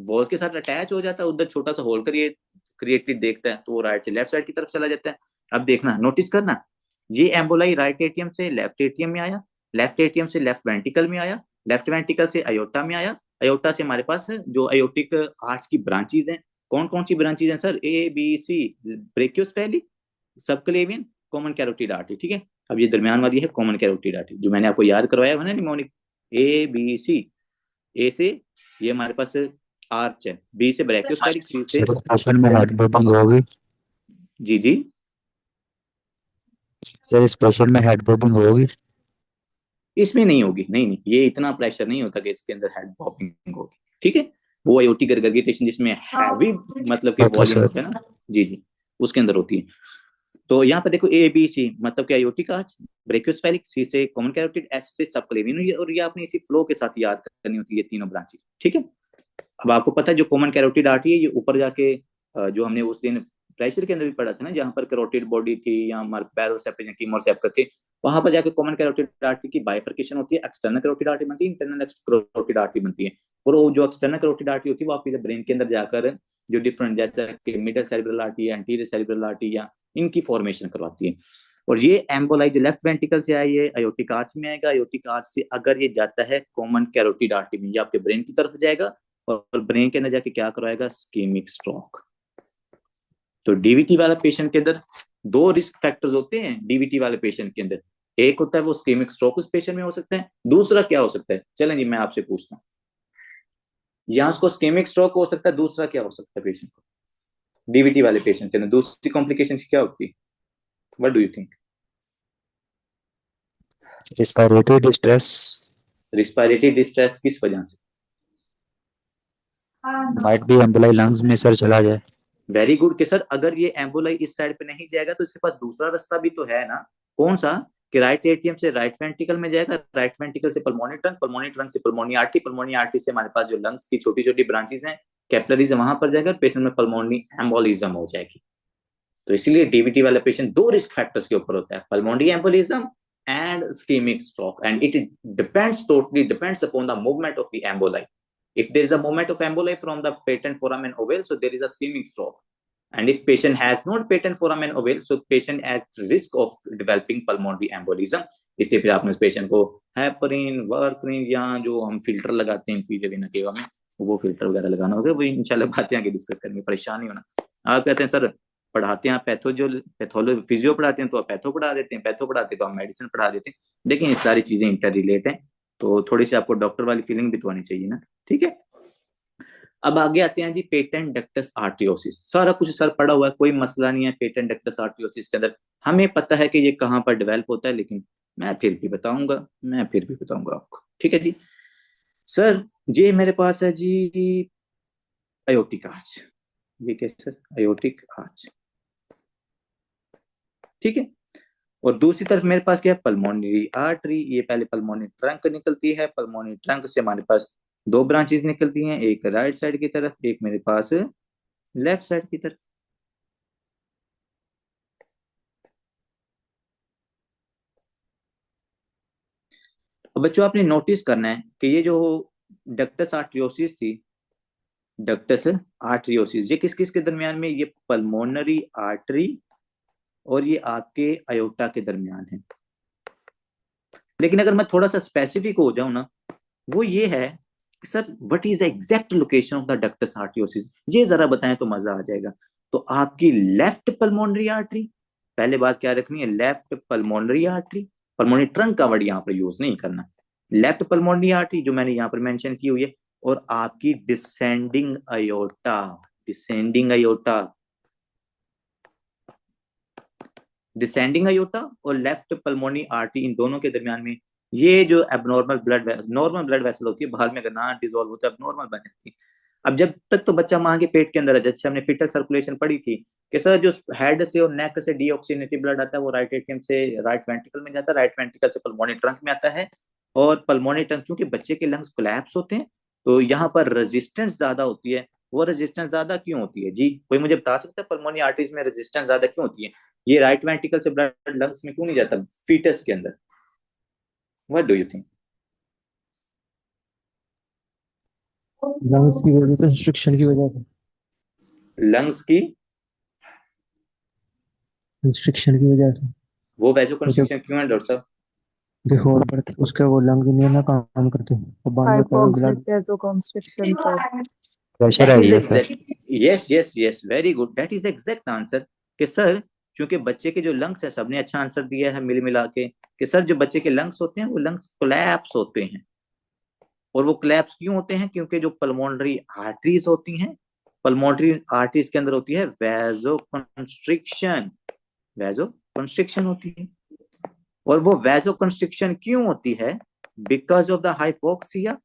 वॉल के साथ अटैच हो जाता है, उधर छोटा सा होल क्रिएटेड देखता है तो वो राइट से लेफ्ट साइड की तरफ चला जाता है। अब देखना, नोटिस करना, ये एम्बोलाई राइट एटीएम से लेफ्ट एटीएम में आया, लेफ्ट एटीएम से लेफ्ट वेंट्रिकल में आया, लेफ्ट वेंट्रिकल से अयोटा में आया, अयोटा से हमारे पास जो अयोटिक आर्च की ब्रांचेज हैं, कौन कौन सी ब्रांचेज हैं sir, a b c, brachiocephalic, subclavian, common carotid artery. ठीक है, अब ये दरमियान वाली है कॉमन कैरोटिड आर्टरी जो मैंने आपको याद करवाया है ना निमोनिक, ए बी सी, ए से ये हमारे पास आर्च है, बी से ब्रैकियोस्फेरिक, सी से सर में हेड बबिंग होगी। जी जी, सर इस प्रेशर में हेड बबिंग होगी। इसमें नहीं होगी, नहीं नहीं ये इतना प्रेशर नहीं होता कि इसके अंदर हेड पॉपिंग होगी। ठीक है, वो अयोटिक गरगरेशन जिसमें हैवी मतलब कि वॉल्यूम होता है ना, जी जी, उसके अंदर होती है। तो यहाँ पे देखो ए बी सी मतलब कि अयोटिक आर्च, ब्रेकियोस्फेरिक, सी से कॉमन कैरोटिड, एस से सबक्लेवियन, और ये आपने इसी फ्लो के साथ याद करनी होती है तीनों ब्रांचेस। ठीक है, अब आपको पता है जो कॉमन कैरोटिड आर्टरी है ये ऊपर जाके जो हमने उस दिन प्रेशर के अंदर भी पढ़ा था ना, जहां पर कैरोटिड बॉडी थी या पैरोसेप्टर या कीमोसेप्टर थे, वहां पर जाके कॉमन कैरोटिड आर्टरी की बाइफर्केशन होती है, एक्सटर्नल कैरोटिड आर्टरी बनती है, इंटरनल कैरोटिड आर्टरी बनती है। और वो जो एक्सटर्नल कैरोटिड आर्टरी होती है वो आपके ब्रेन के अंदर जाकर जो डिफरेंट जैसे कि मिडल सेरिब्रल आर्टरी या एंटीरियर सेरिब्रल आर्टरी या इनकी फॉर्मेशन करवाती है। और ये एम्बोलाई जो लेफ्ट वेंट्रिकल से आई है अयोटिक आर्च में आएगा, अयोटिक आर्च से अगर ये जाता है कॉमन कैरोटिड आर्टरी में, ये आपके ब्रेन की तरफ जाएगा और ब्रेन के अंदर जाके क्या करवाएगा, स्कीमिक स्ट्रोक। तो डीवीटी वाला पेशेंट के अंदर दो रिस्क फैक्टर्स होते हैं डीवीटी वाले पेशेंट के अंदर, एक होता है वो स्कीमिक स्ट्रोक उस पेशेंट में हो सकता है, दूसरा क्या हो सकता है, चलें जी मैं आपसे पूछता हूँ, यहाँ उसको स्कीमिक स्ट्रोक हो सकता है, दूसरा क्या हो सकता है पेशेंट को, डीवीटी वाले पेशेंट के अंदर दूसरी कॉम्प्लिकेशन क्या होती है, what do you think? Respiratory distress, respiratory distress किस वजह से? माइट भी एम्बोलाई लंग्स में सर चला जाए। वेरी गुड कि सर अगर ये एम्बोलाई इस साइड पे नहीं जाएगा तो इसके पास दूसरा रास्ता भी तो है ना, कौन सा, कि राइट एट्रियम से राइट वेंट्रिकल में जाएगा, राइट वेंट्रिकल से पल्मोनरी ट्रंक, पल्मोनरी ट्रंक से पल्मोनरी आर्टरी से हमारे पास जो लंग्स की छोटी छोटी ब्रांचेस हैं कैपिलरीज वहां पर जाएगा, पेशेंट में पल्मोनरी एम्बोलिज्म हो जाएगी। तो इसीलिए डीवीटी वाला पेशेंट दो रिस्क फैक्टर्स के ऊपर होता है, pulmonary embolism and ischemic stroke, and it totally depends upon the movement of the emboli. If there is a movement of emboli from the patent foramen ovale, so there is a ischemic stroke. And if patient has not patent foramen ovale, so patient at risk of developing pulmonary embolism. इसलिए फिर आपने उस पेशेंट को हेपरिन, वारफरिन या जो हम फिल्टर लगाते हैं इंफीरियर वेना केवा में, वो फिल्टर वगैरह लगाना होगा, वो इंशाल्लाह बातें आगे डिस्कस करेंगे, परेशान नहीं होना। आप कहते हैं सर पढ़ाते हैं आप पैथोलॉजी फिजियो पढ़ाते हैं तो आप पैथो पढ़ा देते हैं, पैथो पढ़ाते हैं तो आप मेडिसिन पढ़ा देते हैं, लेकिन ये सारी चीजें इंटर रिलेट हैं, तो थोड़ी सी आपको डॉक्टर वाली फीलिंग भी तो आनी चाहिए ना, ठीक है। अब आगे आते हैं जी पेटेंट डक्टस आर्टियोसिस, सारा कुछ सर पढ़ा हुआ है, कोई मसला नहीं है पेटेंट डक्टस आर्टियोसिस के अंदर, हमें पता है कि ये कहाँ पर डेवलप होता है, लेकिन मैं फिर भी बताऊंगा आपको, ठीक है जी। सर ये मेरे पास है जी अयोटिक आर्च, ये क्या सर, अयोटिक आर्च, ठीक है। और दूसरी तरफ मेरे पास क्या है, पल्मोनरी आर्टरी, ये पहले पल्मोनरी ट्रंक निकलती है, पल्मोनरी ट्रंक से हमारे पास दो ब्रांचेस निकलती हैं, एक राइट साइड की तरफ, एक मेरे पास लेफ्ट साइड की तरफ। अब बच्चों आपने नोटिस करना है कि ये जो डक्टस आर्ट्रियोसिस थी, डक्टस आर्ट्रियोसिस, ये किस किस के दरमियान में, ये पल्मोनरी आर्टरी और ये आपके अयोटा के दरमियान है। लेकिन अगर मैं थोड़ा सा स्पेसिफिक हो जाऊं ना, वो ये है कि sir what is the exact location of the ductus आर्टियोसिस, ये जरा बताएं तो मजा आ जाएगा। तो आपकी लेफ्ट पल्मोनरी आर्टरी, पहले बात क्या रखनी है, left pulmonary artery, pulmonary trunk का वर्ड यहाँ पर यूज नहीं करना, लेफ्ट पल्मोनरी आर्टरी जो मैंने यहाँ पर मेंशन की हुई है, और आपकी descending aorta, descending aorta, descending aorta और लेफ्ट पल्मोनरी आर्टरी, इन दोनों के दरमियान में ये जो नॉर्मल ब्लड वेसल होती है, बाहर में अगर ना डिसॉल्व होता है नॉर्मल बन जाती है। अब जब तक तो बच्चा मां के पेट के अंदर है, जैसे हमने फिटल सर्कुलेशन पढ़ी थी कि सर जो हेड से और नेक से डीऑक्सीनेटेड ब्लड आता है वो राइट एट्रियम से राइट वेंट्रिकल में जाता है, राइट वेंट्रिकल से पल्मोनरी ट्रंक में आता है, और पल्मोनरी ट्रंक चूंकि बच्चे के लंग्स कोलैप्स होते हैं तो यहाँ पर रेजिस्टेंस ज्यादा होती है। वो रेजिस्टेंस ज्यादा क्यों होती है जी, कोई मुझे बता सकता है पल्मोनरी आर्टरीज में रेजिस्टेंस ज्यादा क्यों होती है, ये राइट वेंट्रिकल से ब्लड लंग्स में क्यों नहीं जाता फीटस के अंदर, what do you think? Lungs की वजह से, कंस्ट्रिक्शन की वजह से, लंग्स की कंस्ट्रिक्शन की वजह से, वो वैजो वो जब कंस्ट्रिक्शन क्यों है डॉक्टर साहब? बिफोर बर्थ उसके वो लंग नहीं ना काम करते, वो बाद में hypoxic blood vasoconstriction sir. Pressure that है इज ये sir. Exact, yes yes yes very good, that is exact answer कि सर क्योंकि बच्चे के जो लंग्स है, सबने अच्छा आंसर दिया है मिल मिला के कि सर जो बच्चे के लंग्स होते हैं वो लंग्स कोलैप्स होते हैं, और वो कोलैप्स क्यों होते हैं, क्योंकि जो पल्मोनरी आर्टरीज होती हैं, पल्मोनरी आर्टरीज के अंदर होती है वैजो कंस्ट्रिक्शन, वैजो कंस्ट्रिक्शन होती है। और वो वैजो कंस्ट्रिक्शन क्यों होती है, बिकॉज ऑफ द हाइपोक्सिया,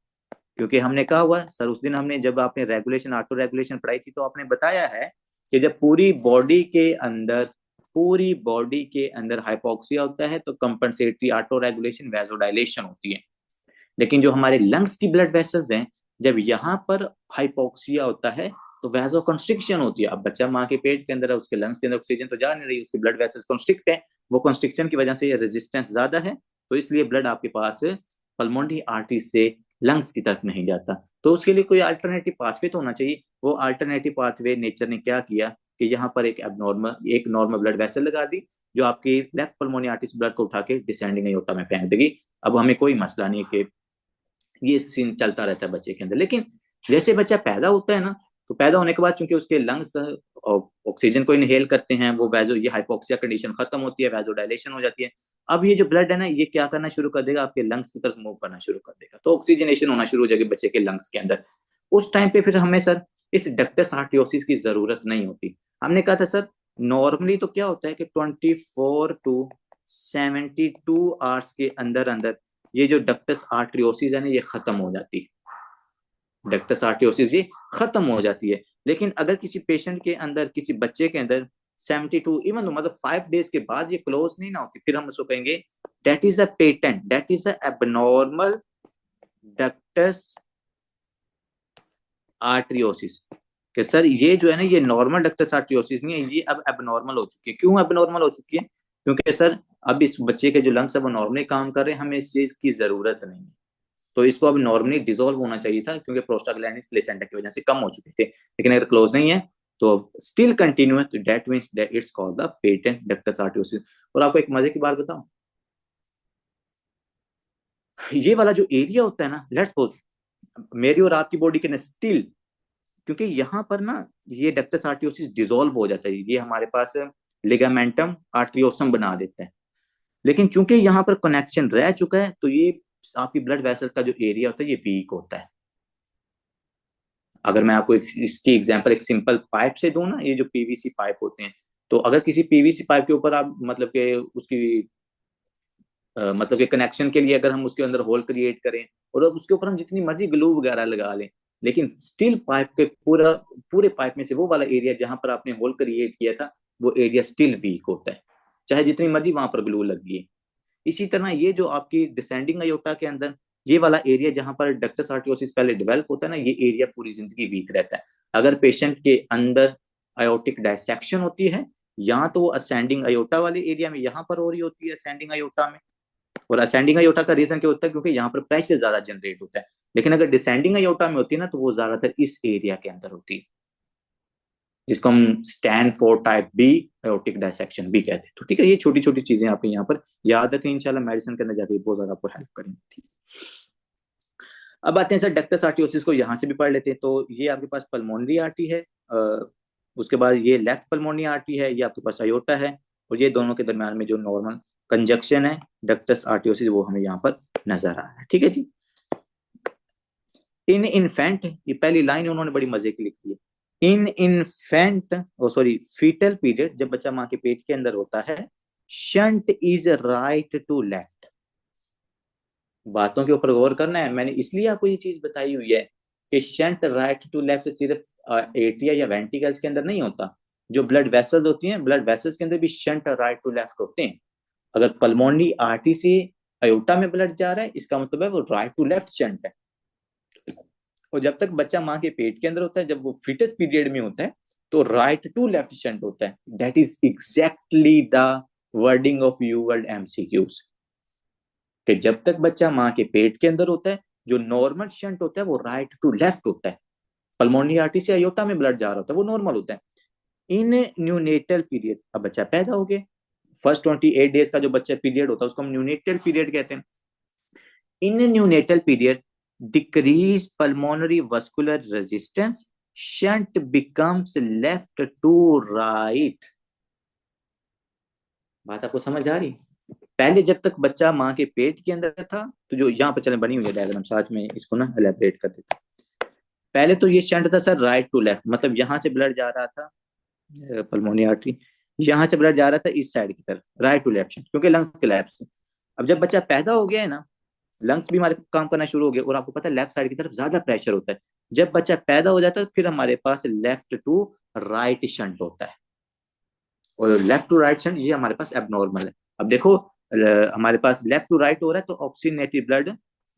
क्योंकि हमने कहा हुआ सर उस दिन हमने जब आपने रेगुलेशन ऑटो रेगुलेशन पढ़ाई थी तो आपने बताया है कि जब पूरी बॉडी के अंदर हाइपोक्सिया होता है तो कंपनसेटरी ऑटो रेगुलेशन वैसोडाइलेशन होती है, लेकिन जो हमारे लंग्स की ब्लड वेसल्स हैं जब यहाँ पर हाइपोक्सिया होता है तो वैसो कंस्ट्रिक्शन होती है। अब बच्चा माँ के पेट के अंदर है, उसके लंग्स के अंदर ऑक्सीजन तो जा नहीं रही, उसकी ब्लड वेसल्स कंस्ट्रिक्ट है, वो कंस्ट्रिक्शन की वजह से रेजिस्टेंस ज्यादा है, तो इसलिए ब्लड आपके पास पल्मोनरी आर्टरी से लंग्स की तरफ नहीं जाता। तो उसके लिए कोई अल्टरनेटिव पाथवे तो होना चाहिए, वो अल्टरनेटिव पाथवे नेचर ने क्या किया कि यहाँ पर एक नॉर्मल ब्लड वेसल लगा दी, जो आपकी लेफ्ट पल्मोनरी आर्टरी से ब्लड को उठा के डिसेंडिंग एयोर्टा में फेंक देगी। अब हमें कोई मसला नहीं है कि ये सीन चलता रहता है बच्चे के अंदर। लेकिन जैसे बच्चा पैदा होता है ना, तो पैदा होने के बाद चूंकि उसके लंग्स ऑक्सीजन को इनहेल करते हैं, वो वैजो ये हाइपोक्सिया कंडीशन खत्म होती है, वैजो डायलेशन हो जाती है। अब ये जो ब्लड है ना, ये क्या करना शुरू कर देगा, आपके लंग्स की तरफ मूव करना शुरू कर देगा, तो ऑक्सीजनेशन होना शुरू हो जाएगी बच्चे के लंग्स के अंदर। उस टाइम पे फिर हमें सर इस डक्टस आर्टियोसिस की जरूरत नहीं होती। हमने कहा था सर नॉर्मली तो क्या होता है कि 24 to 72 आवर्स के अंदर अंदर ये जो डक्टस आर्टियोसिस है ना, ये खत्म हो जाती है। डक्टस आर्टियोसिस ये खत्म हो जाती है। लेकिन अगर किसी पेशेंट के अंदर, किसी बच्चे के अंदर 72 इवन मतलब 5 डेज के बाद ये क्लोज नहीं ना होती, फिर हम उसको कहेंगे that is the patent, that is the abnormal ductus आर्टियोसिस। कि सर ये जो है ना, ये नॉर्मल डक्टस आर्टियोसिस नहीं है, ये अब एबनॉर्मल हो चुकी है। क्यों एबनॉर्मल हो चुकी है? क्योंकि सर अब इस बच्चे के जो लंग्स है वो नॉर्मली काम कर रहे हैं, हमें इस चीज की जरूरत नहीं है। तो इसको अब नॉर्मली डिसॉल्व होना चाहिए था, क्योंकि प्रोस्टाग्लैंडिन प्लेसेंटा की वजह से कम हो चुके थे। लेकिन अगर क्लोज नहीं है तो still continuous, that means that it's called the patent ductus आर्टियोसिस। और आपको एक मजे की बात बताऊं, ये वाला जो एरिया होता है ना, लेट्स सपोज मेरी और आपकी बॉडी के अंदर स्टिल, क्योंकि यहाँ पर ना ये डक्टस आर्टियोसिस डिसॉल्व हो जाता है, ये हमारे पास लिगामेंटम आर्टियोसम बना देता है। लेकिन चूंकि यहाँ पर कनेक्शन रह चुका है, तो ये आपकी ब्लड वेसल का जो एरिया होता है ये वीक होता है। अगर मैं आपको इसकी एग्जांपल एक सिंपल पाइप से दूं ना, ये जो पीवीसी पाइप होते हैं, तो अगर किसी पीवीसी पाइप के ऊपर आप मतलब के उसकी मतलब के कनेक्शन के लिए अगर हम उसके अंदर होल क्रिएट करें और उसके ऊपर हम जितनी मर्जी ग्लू वगैरह लगा लें, लेकिन स्टिल पाइप के पूरे पाइप में से वो वाला एरिया जहां पर आपने होल क्रिएट किया था, वो एरिया स्टिल वीक होता है, चाहे जितनी मर्जी वहां पर ग्लू लगी है। इसी तरह ये जो आपकी डिसेंडिंग अयोटा के अंदर ये वाला एरिया जहां पर डक्टस आर्टियोसिस पहले डेवलप होता है ना, ये एरिया पूरी जिंदगी वीक रहता है। अगर पेशेंट के अंदर आयोटिक डायसेक्शन होती है, या तो वो असेंडिंग अयोटा वाले एरिया में यहाँ पर हो रही होती है, असेंडिंग अयोटा में। और असेंडिंग अयोटा का रीजन क्या होता है? क्योंकि यहाँ पर प्रेशर ज्यादा जनरेट होता है। लेकिन अगर डिसेंडिंग अयोटा में होती है ना, तो वो ज्यादातर इस एरिया के अंदर होती है, जिसको हम stand four type B aortic dissection भी कहते हैं। तो ठीक है, ये छोटी छोटी चीजें आप यहाँ पर याद रखें, इंशाल्लाह मेडिसिन के अंदर जाके बहुत ज्यादा आपको हेल्प करेंगे। ठीक, अब आते हैं सर डक्टस आर्टियोसिस को यहाँ से भी पढ़ लेते हैं। तो ये आपके पास पल्मोनरी आर्टरी है, उसके बाद ये लेफ्ट पल्मोनरी आर्टरी है, ये आपके पास अयोटा है, और ये दोनों के दरम्यान में जो नॉर्मल कंजक्शन है डक्टस आर्टियोसिस, वो हमें यहाँ पर नजर आ रहा है। ठीक है जी। इन इन्फेंट, ये पहली लाइन उन्होंने बड़ी मजे की लिखी है, in infant sorry fetal period, जब बच्चा माँ के पेट के अंदर होता है, shunt is right to left. बातों के ऊपर गौर करना है, मैंने इसलिए आपको ये चीज बताई हुई है कि शंट राइट टू लेफ्ट सिर्फ एट्रिया या वेंट्रिकल्स के अंदर नहीं होता, जो ब्लड वेसल्स होती हैं, ब्लड वेसल्स के अंदर भी शंट राइट टू लेफ्ट होते हैं। अगर पल्मोनरी आर्टरी से अयोटा में ब्लड जा रहा है, इसका मतलब है वो राइट टू लेफ्ट शंट है। और जब तक बच्चा माँ के पेट के अंदर होता है, जब वो फिटस पीरियड में होता है, तो राइट टू लेफ्ट शंट होता है। That is exactly the wording of UWorld MCQs, कि जब तक बच्चा माँ के पेट के अंदर होता है, जो नॉर्मल शंट होता है वो राइट टू लेफ्ट होता है। पल्मोनरी आर्टरी से अयोटा में ब्लड जा रहा होता है, वो नॉर्मल होता है। इन न्यूनेटल पीरियड, अब बच्चा पैदा हो गया, फर्स्ट 28 डेज का जो बच्चा पीरियड होता है उसको हम न्यूनेटल पीरियड कहते हैं। In neonatal period decrease pulmonary vascular resistance, shunt becomes left to right। बात आपको समझ आ रही? पहले जब तक बच्चा माँ के पेट के अंदर था, तो जो यहाँ पर चले बनी हुई है डायग्राम, साथ में इसको ना एलैबोरेट कर देता। पहले तो ये शंट था सर राइट टू लेफ्ट, मतलब यहाँ से ब्लड जा रहा था, पल्मोनरी आर्टरी यहाँ से ब्लड जा रहा था इस साइड की तरफ, राइट टू लेफ्ट शंट, क्योंकि लंग्स कोलैप्स। अब जब बच्चा पैदा हो गया है ना, लंग्स भी हमारे काम करना शुरू हो गया, और आपको पता है लेफ्ट साइड की तरफ ज्यादा प्रेशर होता है। जब बच्चा पैदा हो जाता है, फिर हमारे पास लेफ्ट टू राइट शंट होता है, और लेफ्ट टू राइट शंट ये हमारे पास एबनॉर्मल है। अब देखो हमारे पास लेफ्ट टू राइट हो रहा है, तो ऑक्सीनेटिव ब्लड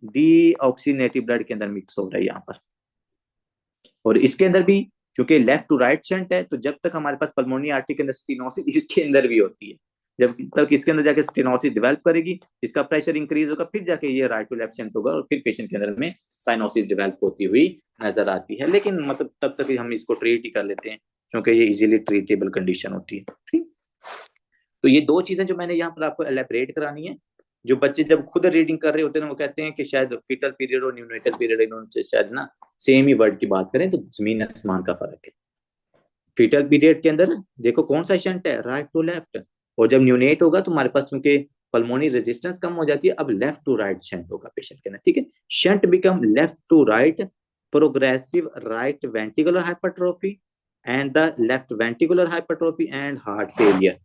डी ऑक्सीनेटिव ब्लड के अंदर मिक्स हो रहा है यहाँ पर। और इसके अंदर भी क्योंकि लेफ्ट टू राइट शंट है, तो जब तक हमारे पास पल्मोनरी आर्टरी के अंदर स्टेनोसिस इसके अंदर भी होती है, जब तक इसके अंदर जाके स्टेनोसिस डेवलप करेगी, इसका प्रेशर इंक्रीज होगा, फिर जाके ये राइट टू लेफ्ट शंट होगा, और फिर पेशेंट के अंदर में साइनोसिस डेवलप होती हुई नजर आती है। लेकिन मतलब तब तक हम इसको ट्रीट ही कर लेते हैं, क्योंकि ये इजीली ट्रीटेबल कंडीशन होती है। ठीक, तो ये दो चीजें जो मैंने यहाँ पर आपको एलेबरेट करानी है, जो बच्चे जब खुद रीडिंग कर रहे होते हैं वो कहते हैं कि शायद फीटल पीरियड और न्यूनेटल पीरियड इन्होंने शायद ना सेम ही वर्ड की बात करें, तो जमीन आसमान का फर्क है। फीटल पीरियड के अंदर देखो कौन सा शंट है, राइट टू लेफ्ट, और जब न्यूनेट होगा तो हमारे पास चूंकि पल्मोनी रेजिस्टेंस कम हो जाती है, अब लेफ्ट टू राइट शंट होगा पेशेंट के अंदर, ठीक है। Shunt become left to right progressive right ventricular hypertrophy and the left ventricular hypertrophy and heart failure.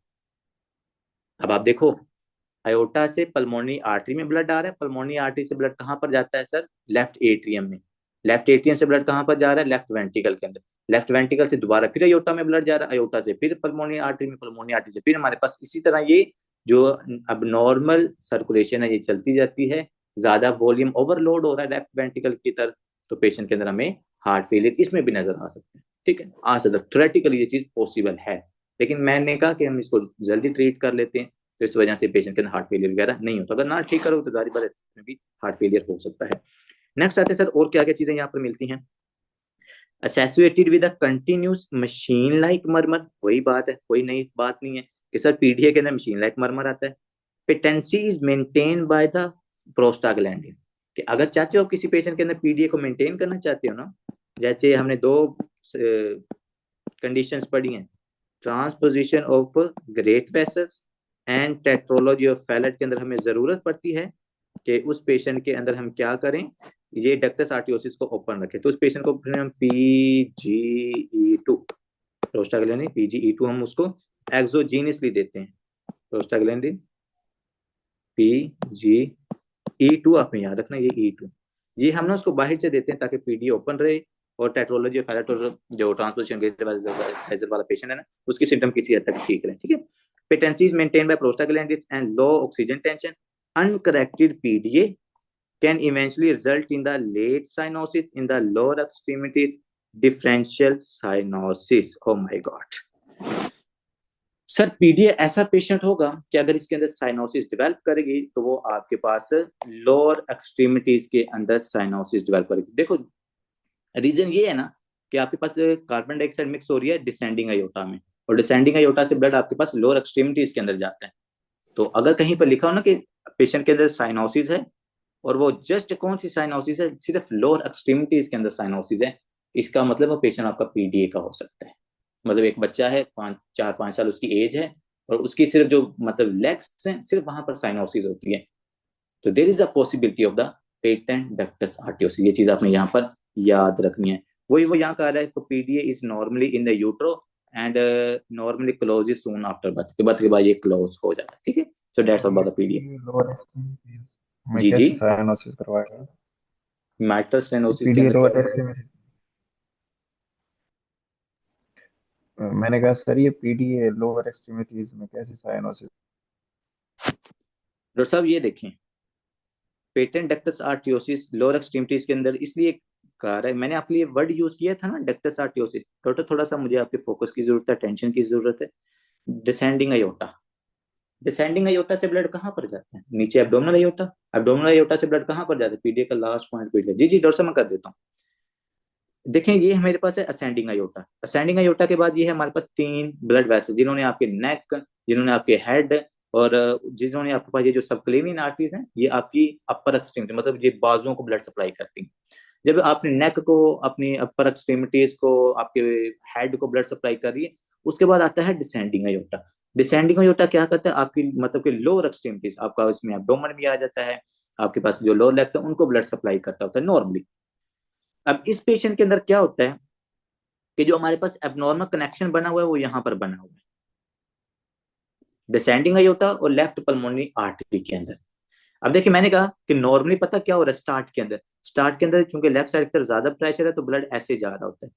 अब आप देखो, अयोटा से पल्मोनरी आर्टरी में ब्लड आ रहा है, पल्मोनरी आर्टरी से ब्लड कहाँ पर जाता है सर, लेफ्ट एट्रियम में, लेफ्ट एट्रियम से ब्लड कहाँ पर जा रहा है, लेफ्ट वेंट्रिकल के अंदर, लेफ्ट वेंट्रिकल से दोबारा फिर अयोटा में ब्लड जा रहा है, अयोटा से फिर पल्मोनरी आर्टरी में, पल्मोनरी आर्टरी से फिर हमारे पास इसी तरह ये जो अब नॉर्मल सर्कुलेशन है ये चलती जाती है। ज्यादा वॉल्यूम ओवरलोड हो रहा है लेफ्ट वेंट्रिकल की तरफ, तो पेशेंट के अंदर हमें हार्ट फेलियर इसमें भी नजर आ सकते हैं, ठीक है, आ सकता है, थ्योरेटिकली ये चीज पॉसिबल है, लेकिन मैंने कहा कि हम इसको जल्दी ट्रीट कर लेते हैं, तो इस वजह से पेशेंट के अंदर हार्ट फेलियर वगैरह नहीं होता। अगर ना ठीक करो तो जारी बात इसमें भी हार्ट फेलियर हो सकता है। नेक्स्ट आते हैं सर, और क्या क्या चीजें यहाँ पर मिलती हैं, associated with a continuous machine like murmur, वही बात है, कोई नई बात नहीं है कि सर पीडीए के अंदर मशीन लाइक मरमर आता है। Patency is maintain by the prostaglandin, कि अगर चाहते हो किसी पेशेंट के अंदर पीडीए को मेंटेन करना चाहते हो ना, जैसे हमने दो कंडीशंस पढ़ी हैं, transposition of great vessels and tetralogy of Fallot के अंदर हमें जरूरत पड़ती है कि उस पेशेंट के अंदर हम क्या करें, ये डक्टस आर्टियोसिस को ओपन रखें, तो उस पेशेंट को फिर हम PGE2 प्रोस्टाग्लैंडिन PGE2 हम उसको एक्सोजीनियसली देते हैं, प्रोस्टाग्लैंडिन PGE2 आपने याद रखना, ये E2 ये हम ना उसको बाहर से देते हैं ताकि पीडी ओपन रहे, और टेट्रोलॉजी ऑफ फैलेट जो ट्रांसपोजिशन वाला पेशेंट है ना उसकी सिम्टम किसी हद तक ठीक रहे, ठीक है। Patency is maintain by prostaglandin and low oxygen tension, uncorrected PDA can eventually result in the late cyanosis in the lower extremities, differential cyanosis. Oh my god, sir PDA ऐसा पेशेंट होगा कि अगर इसके अंदर साइनोसिस डेवलप करेगी तो वो आपके पास लोअर एक्सट्रीमिटीज के अंदर साइनोसिस डेवलप करेगी। देखो रीजन ये है ना कि आपके पास कार्बन डाइऑक्साइड मिक्स हो रही है डिसेंडिंग अयोटा में, और डिसेंडिंग अयोटा से ब्लड आपके पास लोअर एक्सट्रीमिटीज के अंदर जाता है, तो अगर कहीं पर लिखा हो ना कि पेशेंट के अंदर साइनोसिस है, और वो जस्ट कौन सी साइनोसिस है, सिर्फ लोअर एक्सट्रीमिटीज के अंदर साइनोसिस है, इसका मतलब वो पेशेंट आपका पीडीए का हो सकता है। मतलब एक बच्चा है 4-5 साल उसकी एज है, और उसकी सिर्फ जो मतलब लेग्स हैं सिर्फ वहां पर साइनोसिस होती है, तो there is a possibility of the patent ductus आर्टियोसिस, ये चीज आपने यहाँ पर याद रखनी है। वही वो यहाँ कह रहा है, तो PDA is normally in the utero and normally close soon after birth के बाद ये क्लोज हो जाता है, ठीक है। So that's about the PDA. Lower में जी जी, कैसे साइनोसिस करवाएगा? माइटल स्टेनोसिस के पीडीए अंदर क्या लोअर होता है, एक्सट्रीमिटी, मैंने कहा सर ये पीडीए लोअर एक्सट्रीमिटीज में कैसे साइनोसिस? डॉक्टर साहब ये देखें, पेटेंट डक्टस आर्टियोसिस लोअर एक्सट्रीमिटीज के अंदर इसलिए कहा रहा है, मैंने आपके लिए वर्ड यूज किया था ना डक्टस आर्टियोसिस, डॉक्टर थोड़ा सा मुझे आपके फोकस की जरूरत है, टेंशन की जरूरत है। डिसेंडिंग अयोटा, डिसेंडिंग अयोटा से ब्लड कहाँ पर जाता है, नीचे एब्डोमिनल अयोटा, एब्डोमिनल अयोटा से ब्लड कहाँ पर जाता है, पीडीए का लास्ट पॉइंट पीडीए। जी जी डॉक्टर साहब मैं कर देता हूँ। देखें ये हमारे पास है असेंडिंग अयोटा, असेंडिंग अयोटा के बाद ये है हमारे पास 3 ब्लड वेसल, जिन्होंने आपके नेक, जिन्होंने आपके हेड, और जिन्होंने आपके पास ये जो सबक्लेवियन आर्टरीज हैं ये आपकी अपर एक्सट्रीमिटी मतलब ये बाजुओं को ब्लड सप्लाई करती हैं। जब आपने नेक को, अपनी अपर एक्सट्रीमिटीज को, आपके हेड को ब्लड सप्लाई कर रही है, उसके बाद आता है डिसेंडिंग अयोटा। डिसेंडिंग अयोटा क्या करता है, आपकी मतलब कि लोअर एक्सट्रीमिटीज, आपका इसमें एब्डोमेन भी आ जाता है, आपके पास जो लोअर लेग्स है उनको ब्लड सप्लाई करता होता है नॉर्मली। अब इस पेशेंट के अंदर क्या होता है कि जो हमारे पास एबनॉर्मल कनेक्शन बना हुआ है वो यहाँ पर बना हुआ है, डिसेंडिंग अयोटा और लेफ्ट पल्मोनरी आर्टरी के अंदर। अब देखिए मैंने कहा कि नॉर्मली पता क्या हो रहा है, स्टार्ट के अंदर चूंकि लेफ्ट साइड की तरफ ज्यादा प्रेशर है तो ब्लड ऐसे जा रहा होता है,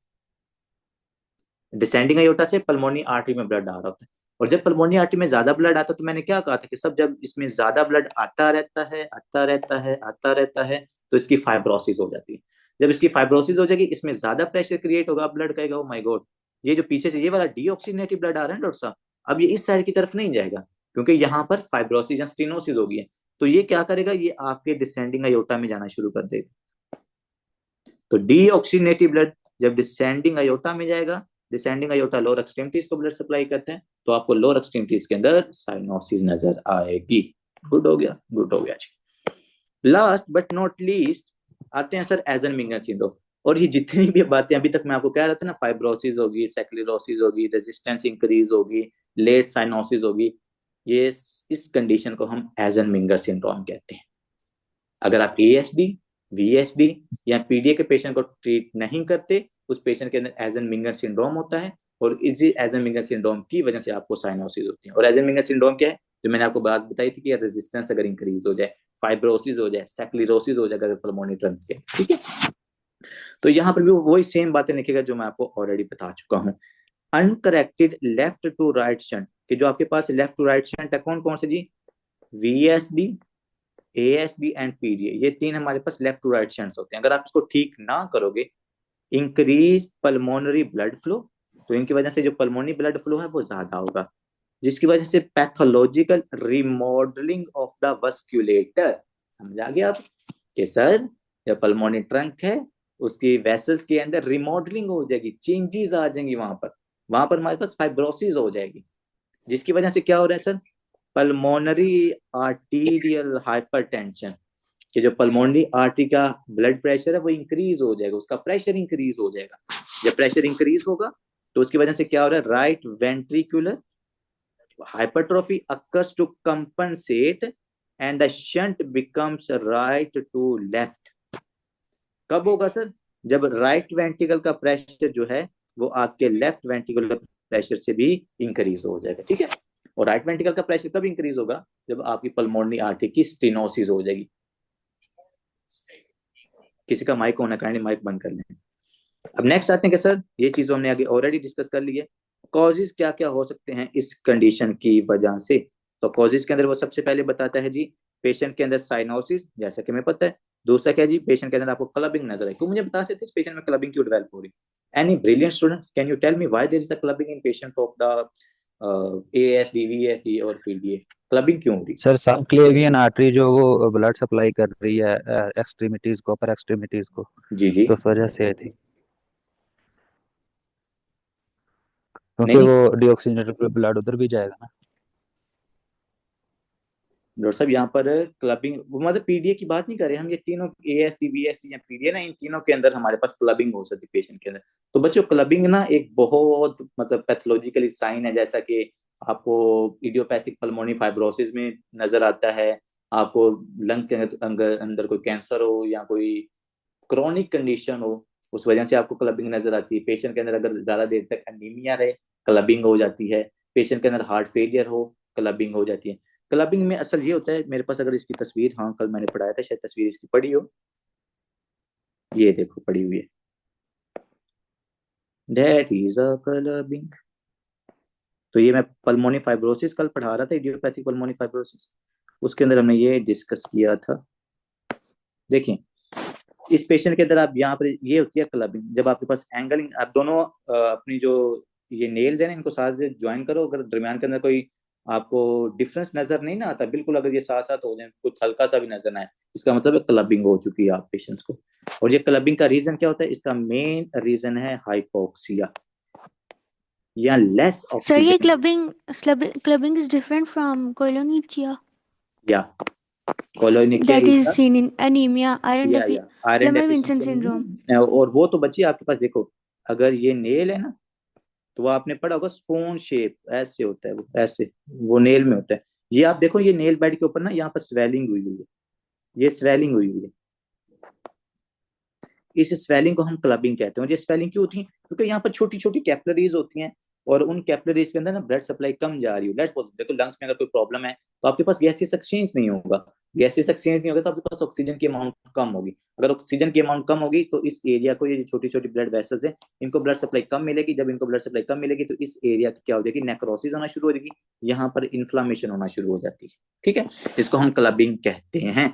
डिसेंडिंग अयोटा से पल्मोनरी आर्टरी में ब्लड आ रहा होता है, और जब पल्मोनरी आर्टरी में ज्यादा ब्लड आता है तो मैंने क्या कहा था कि सब जब इसमें ज्यादा ब्लड आता रहता है आता रहता है आता रहता है तो इसकी फाइब्रोसिस हो जाती है। जब इसकी फाइब्रोसिस हो जाएगी इसमें ज्यादा प्रेशर क्रिएट होगा, ब्लड कहेगा ओ माय गॉड, ये जो पीछे से ये वाला डीऑक्सीनेटेड ब्लड आ रहा है डॉक्टर साहब, अब ये इस साइड की तरफ नहीं जाएगा क्योंकि यहाँ पर फाइब्रोसिस या स्टेनोसिस हो गई है, तो ये क्या करेगा, ये आपके डिसेंडिंग अयोटा में जाना शुरू कर देगा। तो डीऑक्सीनेटेड ब्लड जब डिसेंडिंग अयोटा में जाएगा, डिसेंडिंग अयोटा लोअर एक्सट्रीमिटीज को ब्लड सप्लाई करते हैं, तो आपको लोअर एक्सट्रीमिटीज के अंदर साइनोसिस नजर आएगी। गुड हो गया, गुड हो गया जी। लास्ट बट नॉट लीस्ट आते हैं सर एजन-मिंगर सिंड्रोम। और ये जितनी भी बातें अभी तक मैं आपको कह रहा था ना, फाइब्रोसिस होगी, सेक्लेरोसिस होगी, रेजिस्टेंस इंक्रीज होगी, लेट साइनोसिस होगी, ये इस कंडीशन को हम एजन-मिंगर सिंड्रोम कहते हैं। अगर आप एएसडी, वीएसडी या पीडीए के पेशेंट को ट्रीट नहीं करते, उस पेशेंट के अंदर एजन-मिंगर सिंड्रोम होता है, और इसी एजन-मिंगर सिंड्रोम की वजह से आपको साइनोसिस होती है। और एजन-मिंगर सिंड्रोम क्या है, जो मैंने आपको बात बताई थी कि रेजिस्टेंस अगर इंक्रीज हो जाए, फाइब्रोसिस हो जाए, सेक्लेरोसिस हो जाए अगर पल्मोनरी ट्रंक्स के, ठीक है। तो यहाँ पर भी वही सेम बातें लिखेगा जो मैं आपको ऑलरेडी बता चुका हूँ। Uncorrected left to right shunt, कि जो आपके पास लेफ्ट टू राइट शंट है कौन कौन से जी, वीएसडी, एएसडी एंड पीडीए, ये तीन हमारे पास लेफ्ट टू राइट शंट्स होते हैं। अगर आप इसको ठीक ना करोगे, इंक्रीज पल्मोनरी ब्लड फ्लो, तो इनकी वजह से जो पल्मोनरी ब्लड फ्लो है वो ज्यादा होगा, जिसकी वजह से पैथोलॉजिकल रिमॉडलिंग ऑफ द वस्क्यूलेटर। समझ आ गया आप कि सर जो पल्मोनरी ट्रंक है उसकी वेसल्स के अंदर रिमॉडलिंग हो जाएगी, चेंजेस आ जाएंगी, वहां पर हमारे पास फाइब्रोसिस हो जाएगी, जिसकी वजह से क्या हो रहा है सर, पल्मोनरी आर्टीरियल हाइपरटेंशन, कि जो पल्मोनरी आर्टरी का ब्लड प्रेशर है वो इंक्रीज हो जाएगा, उसका प्रेशर इंक्रीज हो जाएगा। जब प्रेशर इंक्रीज होगा तो उसकी वजह से क्या हो रहा है, right ventricular hypertrophy occurs to compensate and the shunt becomes right to left। कब होगा सर, जब राइट वेंट्रिकल का प्रेशर जो है वो आपके लेफ्ट वेंट्रिकुलर प्रेशर से भी इंक्रीज हो जाएगा, ठीक है। और राइट वेंट्रिकल का प्रेशर कब इंक्रीज होगा, जब आपकी पल्मोनरी आर्टरी की स्टेनोसिस हो जाएगी। किसी का माइक होना, काइंडली माइक बंद कर लें। अब नेक्स्ट आते हैं कि सर ये चीज हमने आगे ऑलरेडी डिस्कस कर ली है, कॉजेज क्या क्या हो सकते हैं इस कंडीशन की वजह से। तो कॉजेज के अंदर वो सबसे पहले बताता है जी, पेशेंट के अंदर साइनोसिस, जैसा कि हमें पता है। दूसरा क्या जी, पेशेंट के अंदर आपको क्लबिंग नजर है, क्यों मुझे बता सकते हैं इस पेशेंट में क्लबिंग क्यों डेवलप हो रही। Any brilliant students, can you tell me why there is a clubbing in patient of the ASD, VSD और पीडीए, क्लबिंग क्यों हो रही। सर सबक्लेवियन आर्टरी जो वो ब्लड सप्लाई कर रही है एक्सट्रीमिटीज को, अपर एक्सट्रीमिटीज को, जी जी, तो उस वजह से थी, क्योंकि नहीं वो डीऑक्सीजनेटेड ब्लड उधर भी जाएगा ना। डॉक्टर साहब यहाँ पर क्लबिंग मतलब पीडीए की बात नहीं कर रहे हम, ये तीनों एएसडी, वीएसडी या पीडीए ना, इन तीनों के अंदर हमारे पास क्लबिंग हो सकती है पेशेंट के अंदर। तो बच्चों क्लबिंग ना एक बहुत मतलब पैथोलॉजिकली साइन है, जैसा कि आपको इडियोपैथिक पल्मोनरी फाइब्रोसिस में नजर आता है, आपको लंग के अंदर कोई कैंसर हो या कोई क्रॉनिक कंडीशन हो उस वजह से आपको क्लबिंग नजर आती है। पेशेंट के अंदर अगर ज्यादा देर तक अनीमिया रहे, क्लबिंग हो जाती है। पेशेंट के अंदर हार्ट फेलियर हो, क्लबिंग हो जाती है। क्लबिंग में असल ये होता है, मेरे पास अगर इसकी तस्वीर, हाँ कल मैंने पढ़ाया था, शायद तस्वीर इसकी पड़ी हो, ये देखो पड़ी हुई है, दैट इज अ क्लबिंग। तो ये मैं पल्मोनी फाइब्रोसिस कल पढ़ा रहा था, इडियोपैथिक पल्मोनी फाइब्रोसिस, उसके अंदर हमने ये डिस्कस किया था। देखिए इस पेशेंट के अंदर आप यहाँ पर ये होती है क्लबिंग, जब आपके पास एंगलिंग, आप दोनों अपनी जो ये नेल्स है ना इनको साथ ज्वाइन करो, अगर दरमियान के अंदर कोई आपको डिफरेंस नजर नहीं ना आता, बिल्कुल अगर ये साथ साथ हो जाए, कुछ हल्का सा भी नजर ना आए, इसका मतलब है क्लबिंग हो चुकी है आप पेशेंट्स को। और ये क्लबिंग का रीजन क्या होता है, इसका मेन रीजन है हाइपोक्सिया या लेस सर ये oxygen, clubbing is different from koilonychia या कोलोनिकिया that is is seen in anemia, या आयरन Lemmer-Vinson डेफिशिएंसी syndrome. नहीं है। और वो तो बच्ची आपके पास देखो, अगर ये नेल है ना, तो वो आपने पढ़ा होगा स्पून शेप ऐसे होता है, वो ऐसे वो नेल में होता है। ये आप देखो, ये नेल बेड के ऊपर ना यहाँ पर स्वेलिंग हुई हुई है, ये स्वेलिंग हुई हुई है, इस स्वेलिंग को हम क्लबिंग कहते हैं। ये स्वेलिंग क्यों होती है, क्योंकि यहाँ पर छोटी छोटी कैपिलरीज होती हैं, और उन कैपिलरीज के अंदर ना ब्लड सप्लाई कम जा रही है। लेट्स सपोज देखो लंग्स में अगर कोई प्रॉब्लम है तो आपके पास गैसियस एक्सचेंज नहीं होगा, गैसियस एक्सचेंज नहीं होगा तो आपके पास ऑक्सीजन की अमाउंट कम होगी। अगर ऑक्सीजन की अमाउंट कम होगी तो इस एरिया को, ये छोटी छोटी ब्लड वेसल्स हैं, इनको ब्लड सप्लाई कम मिलेगी। जब इनको ब्लड सप्लाई कम मिलेगी तो इस एरिया की क्या हो जाएगी, नेक्रोसिस होना शुरू हो जाएगी, यहाँ पर इन्फ्लामेशन होना शुरू हो जाती है, ठीक है। इसको हम क्लबिंग कहते हैं।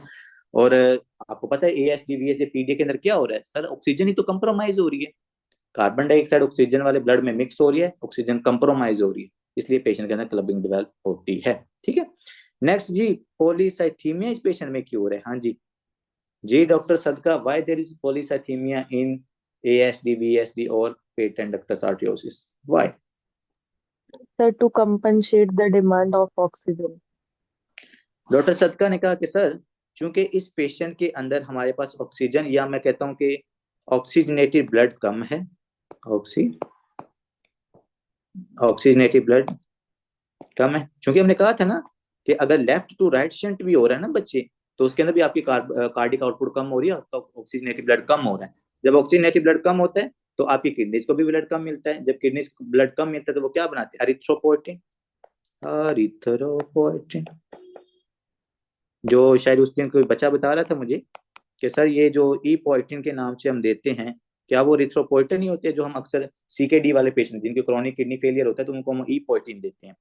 और आपको पता है एएसडीवीएस पीडीए के अंदर क्या हो रहा है सर, ऑक्सीजन ही तो कंप्रोमाइज हो रही है, कार्बन डाइऑक्साइड ऑक्सीजन वाले ब्लड में मिक्स हो रही है, ऑक्सीजन कंप्रोमाइज हो रही है, इसलिए पेशेंट के अंदर क्लबिंग डेवलप होती है, ठीक है। नेक्स्ट जी, पॉलीसाइथीमिया इस पेशेंट में क्यों हो रहा है। हाँ जी जी doctor Sadqa, why there is polycythemia in ASD, VSD और patent ductus arteriosus. Why? Sir, to compensate the demand of oxygen. Doctor सदका ने कहा कि सर चूंकि इस पेशेंट के अंदर हमारे पास ऑक्सीजन या मैं कहता हूं कि ऑक्सीजनेटेड ब्लड कम है, ऑक्सीजनेटेड ब्लड कम है, क्योंकि हमने कहा था ना कि अगर लेफ्ट टू राइट शंट भी हो रहा है ना बच्चे, तो उसके अंदर भी आपकी कार्डिक आउटपुट कम हो रही है, तो ऑक्सीजनेटेड ब्लड कम हो रहा है। जब ऑक्सीजनेटेड ब्लड कम होता है तो आपकी किडनीज को भी ब्लड कम मिलता है। जब किडनीज को ब्लड कम मिलता है तो वो क्या बनाते हैं? एरिथ्रोपोएटिन। जो शायद उस दिन कोई बच्चा बता रहा था मुझे कि सर ये जो ई-पोएटिन के नाम से हम देते हैं, क्या वो एरिथ्रोपोएटिन ही होते हैं? जो हम अक्सर सीकेडी वाले पेशेंट जिनके क्रोनिक किडनी फेलियर होता है तो उनको हम ई-पोएटिन देते हैं।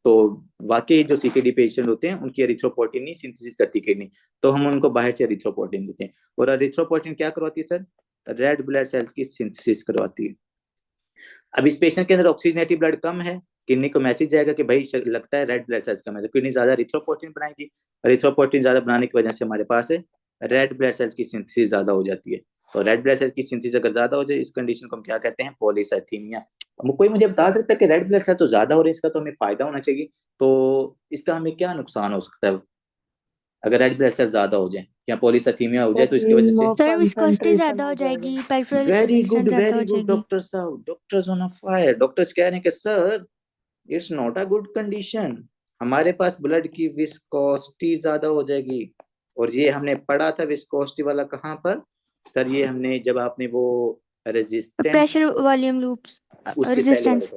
तो वाकई जो सीकेडी पेशेंट होते हैं उनकी एरिथ्रोपोएटिन नहीं सिंथेसिस करती किडनी, तो हम उनको बाहर से एरिथ्रोपोएटिन देते हैं। और एरिथ्रोपोएटिन क्या करवाती है सर? रेड ब्लड सेल्स की सिंथेसिस करवाती है। अब इस पेशेंट के अंदर ऑक्सीजनेटेड ब्लड कम है, किडनी को मैसेज जाएगा कि भाई लगता है रेड ब्लड सेल्स कम है, तो किडनी ज्यादा एरिथ्रोपोएटिन बनाएगी। एरिथ्रोपोएटिन ज्यादा बनाने की वजह से हमारे पास रेड ब्लड सेल्स की सिंथेसिस ज्यादा हो जाती है। तो रेड ब्लड सेल्स की सिंथेसिस अगर ज्यादा हो जाए, इस कंडीशन को हम क्या कहते हैं? पॉलीसाइथीमिया। कोई मुझे बता सकता है कि रेड ब्लड सेल तो ज्यादा हो रहे हैं, इसका तो हमें फायदा होना चाहिए, तो इसका हमें क्या नुकसान हो सकता है अगर रेड ब्लड सेल ज्यादा हो जाए या पॉलीसाइथीमिया हो जाए? तो इसकी वजह से सर विस्कोसिटी ज्यादा हो जाएगी, पेरिफेरल रेजिस्टेंस ज्यादा हो जाएगी। डॉक्टर साहब, डॉक्टर्स ऑन फायर। डॉक्टर्स कह रहे हैं कि sir it's not a good condition, हमारे पास ब्लड की विस्कोसिटी ज्यादा हो जाएगी। और ये हमने पढ़ा था विस्कोसिटी वाला कहाँ पर सर? ये हमने जब आपने वो resistance pressure volume loops resistance,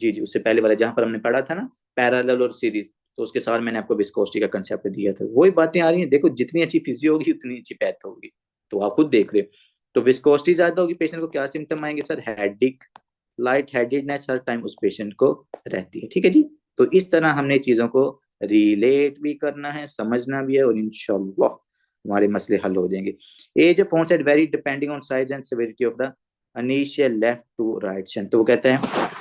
जी उससे पहले वाला जहां पर हमने पढ़ा था ना पैरेलल और सीरीज, तो उसके साथ मैंने आपको विस्कोसिटी का कंसेप्ट दिया था। वही बातें आ रही हैं। देखो जितनी अच्छी फिजियो होगी उतनी अच्छी पैथ होगी, तो आप खुद देख रहे हो। तो विस्कोसिटी ज्यादा होगी, पेशेंट को क्या सिम्टम आएंगे सर? हेडेक, लाइट हेडेडनेस हर टाइम उस पेशेंट को रहती है। ठीक है जी, तो इस तरह हमने चीजों को रिलेट भी करना है, समझना भी है, और इंशाल्लाह हमारे मसले हल हो जाएंगे। Age of onset vary depending on size and severity of the initial left to right shunt. तो वो कहता है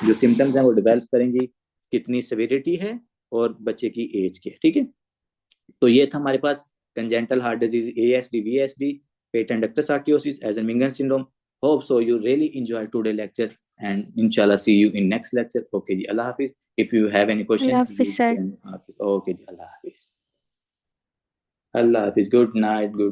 जो सिम्टम्स हैं वो डेवलप करेंगी कितनी सेवेरिटी है और बच्चे की एज की है। ठीक है, तो ये था हमारे पास congenital heart disease, ASD, VSD, patent ductus arteriosus, Eisenmenger syndrome. Hope so you really enjoy today lecture, and inshallah see you in next lecture. Okay ji, Allah Hafiz. If you have any question, Allah Hafiz, sir. okay ji, Allah Hafiz. Allah Hafiz. Good night. Good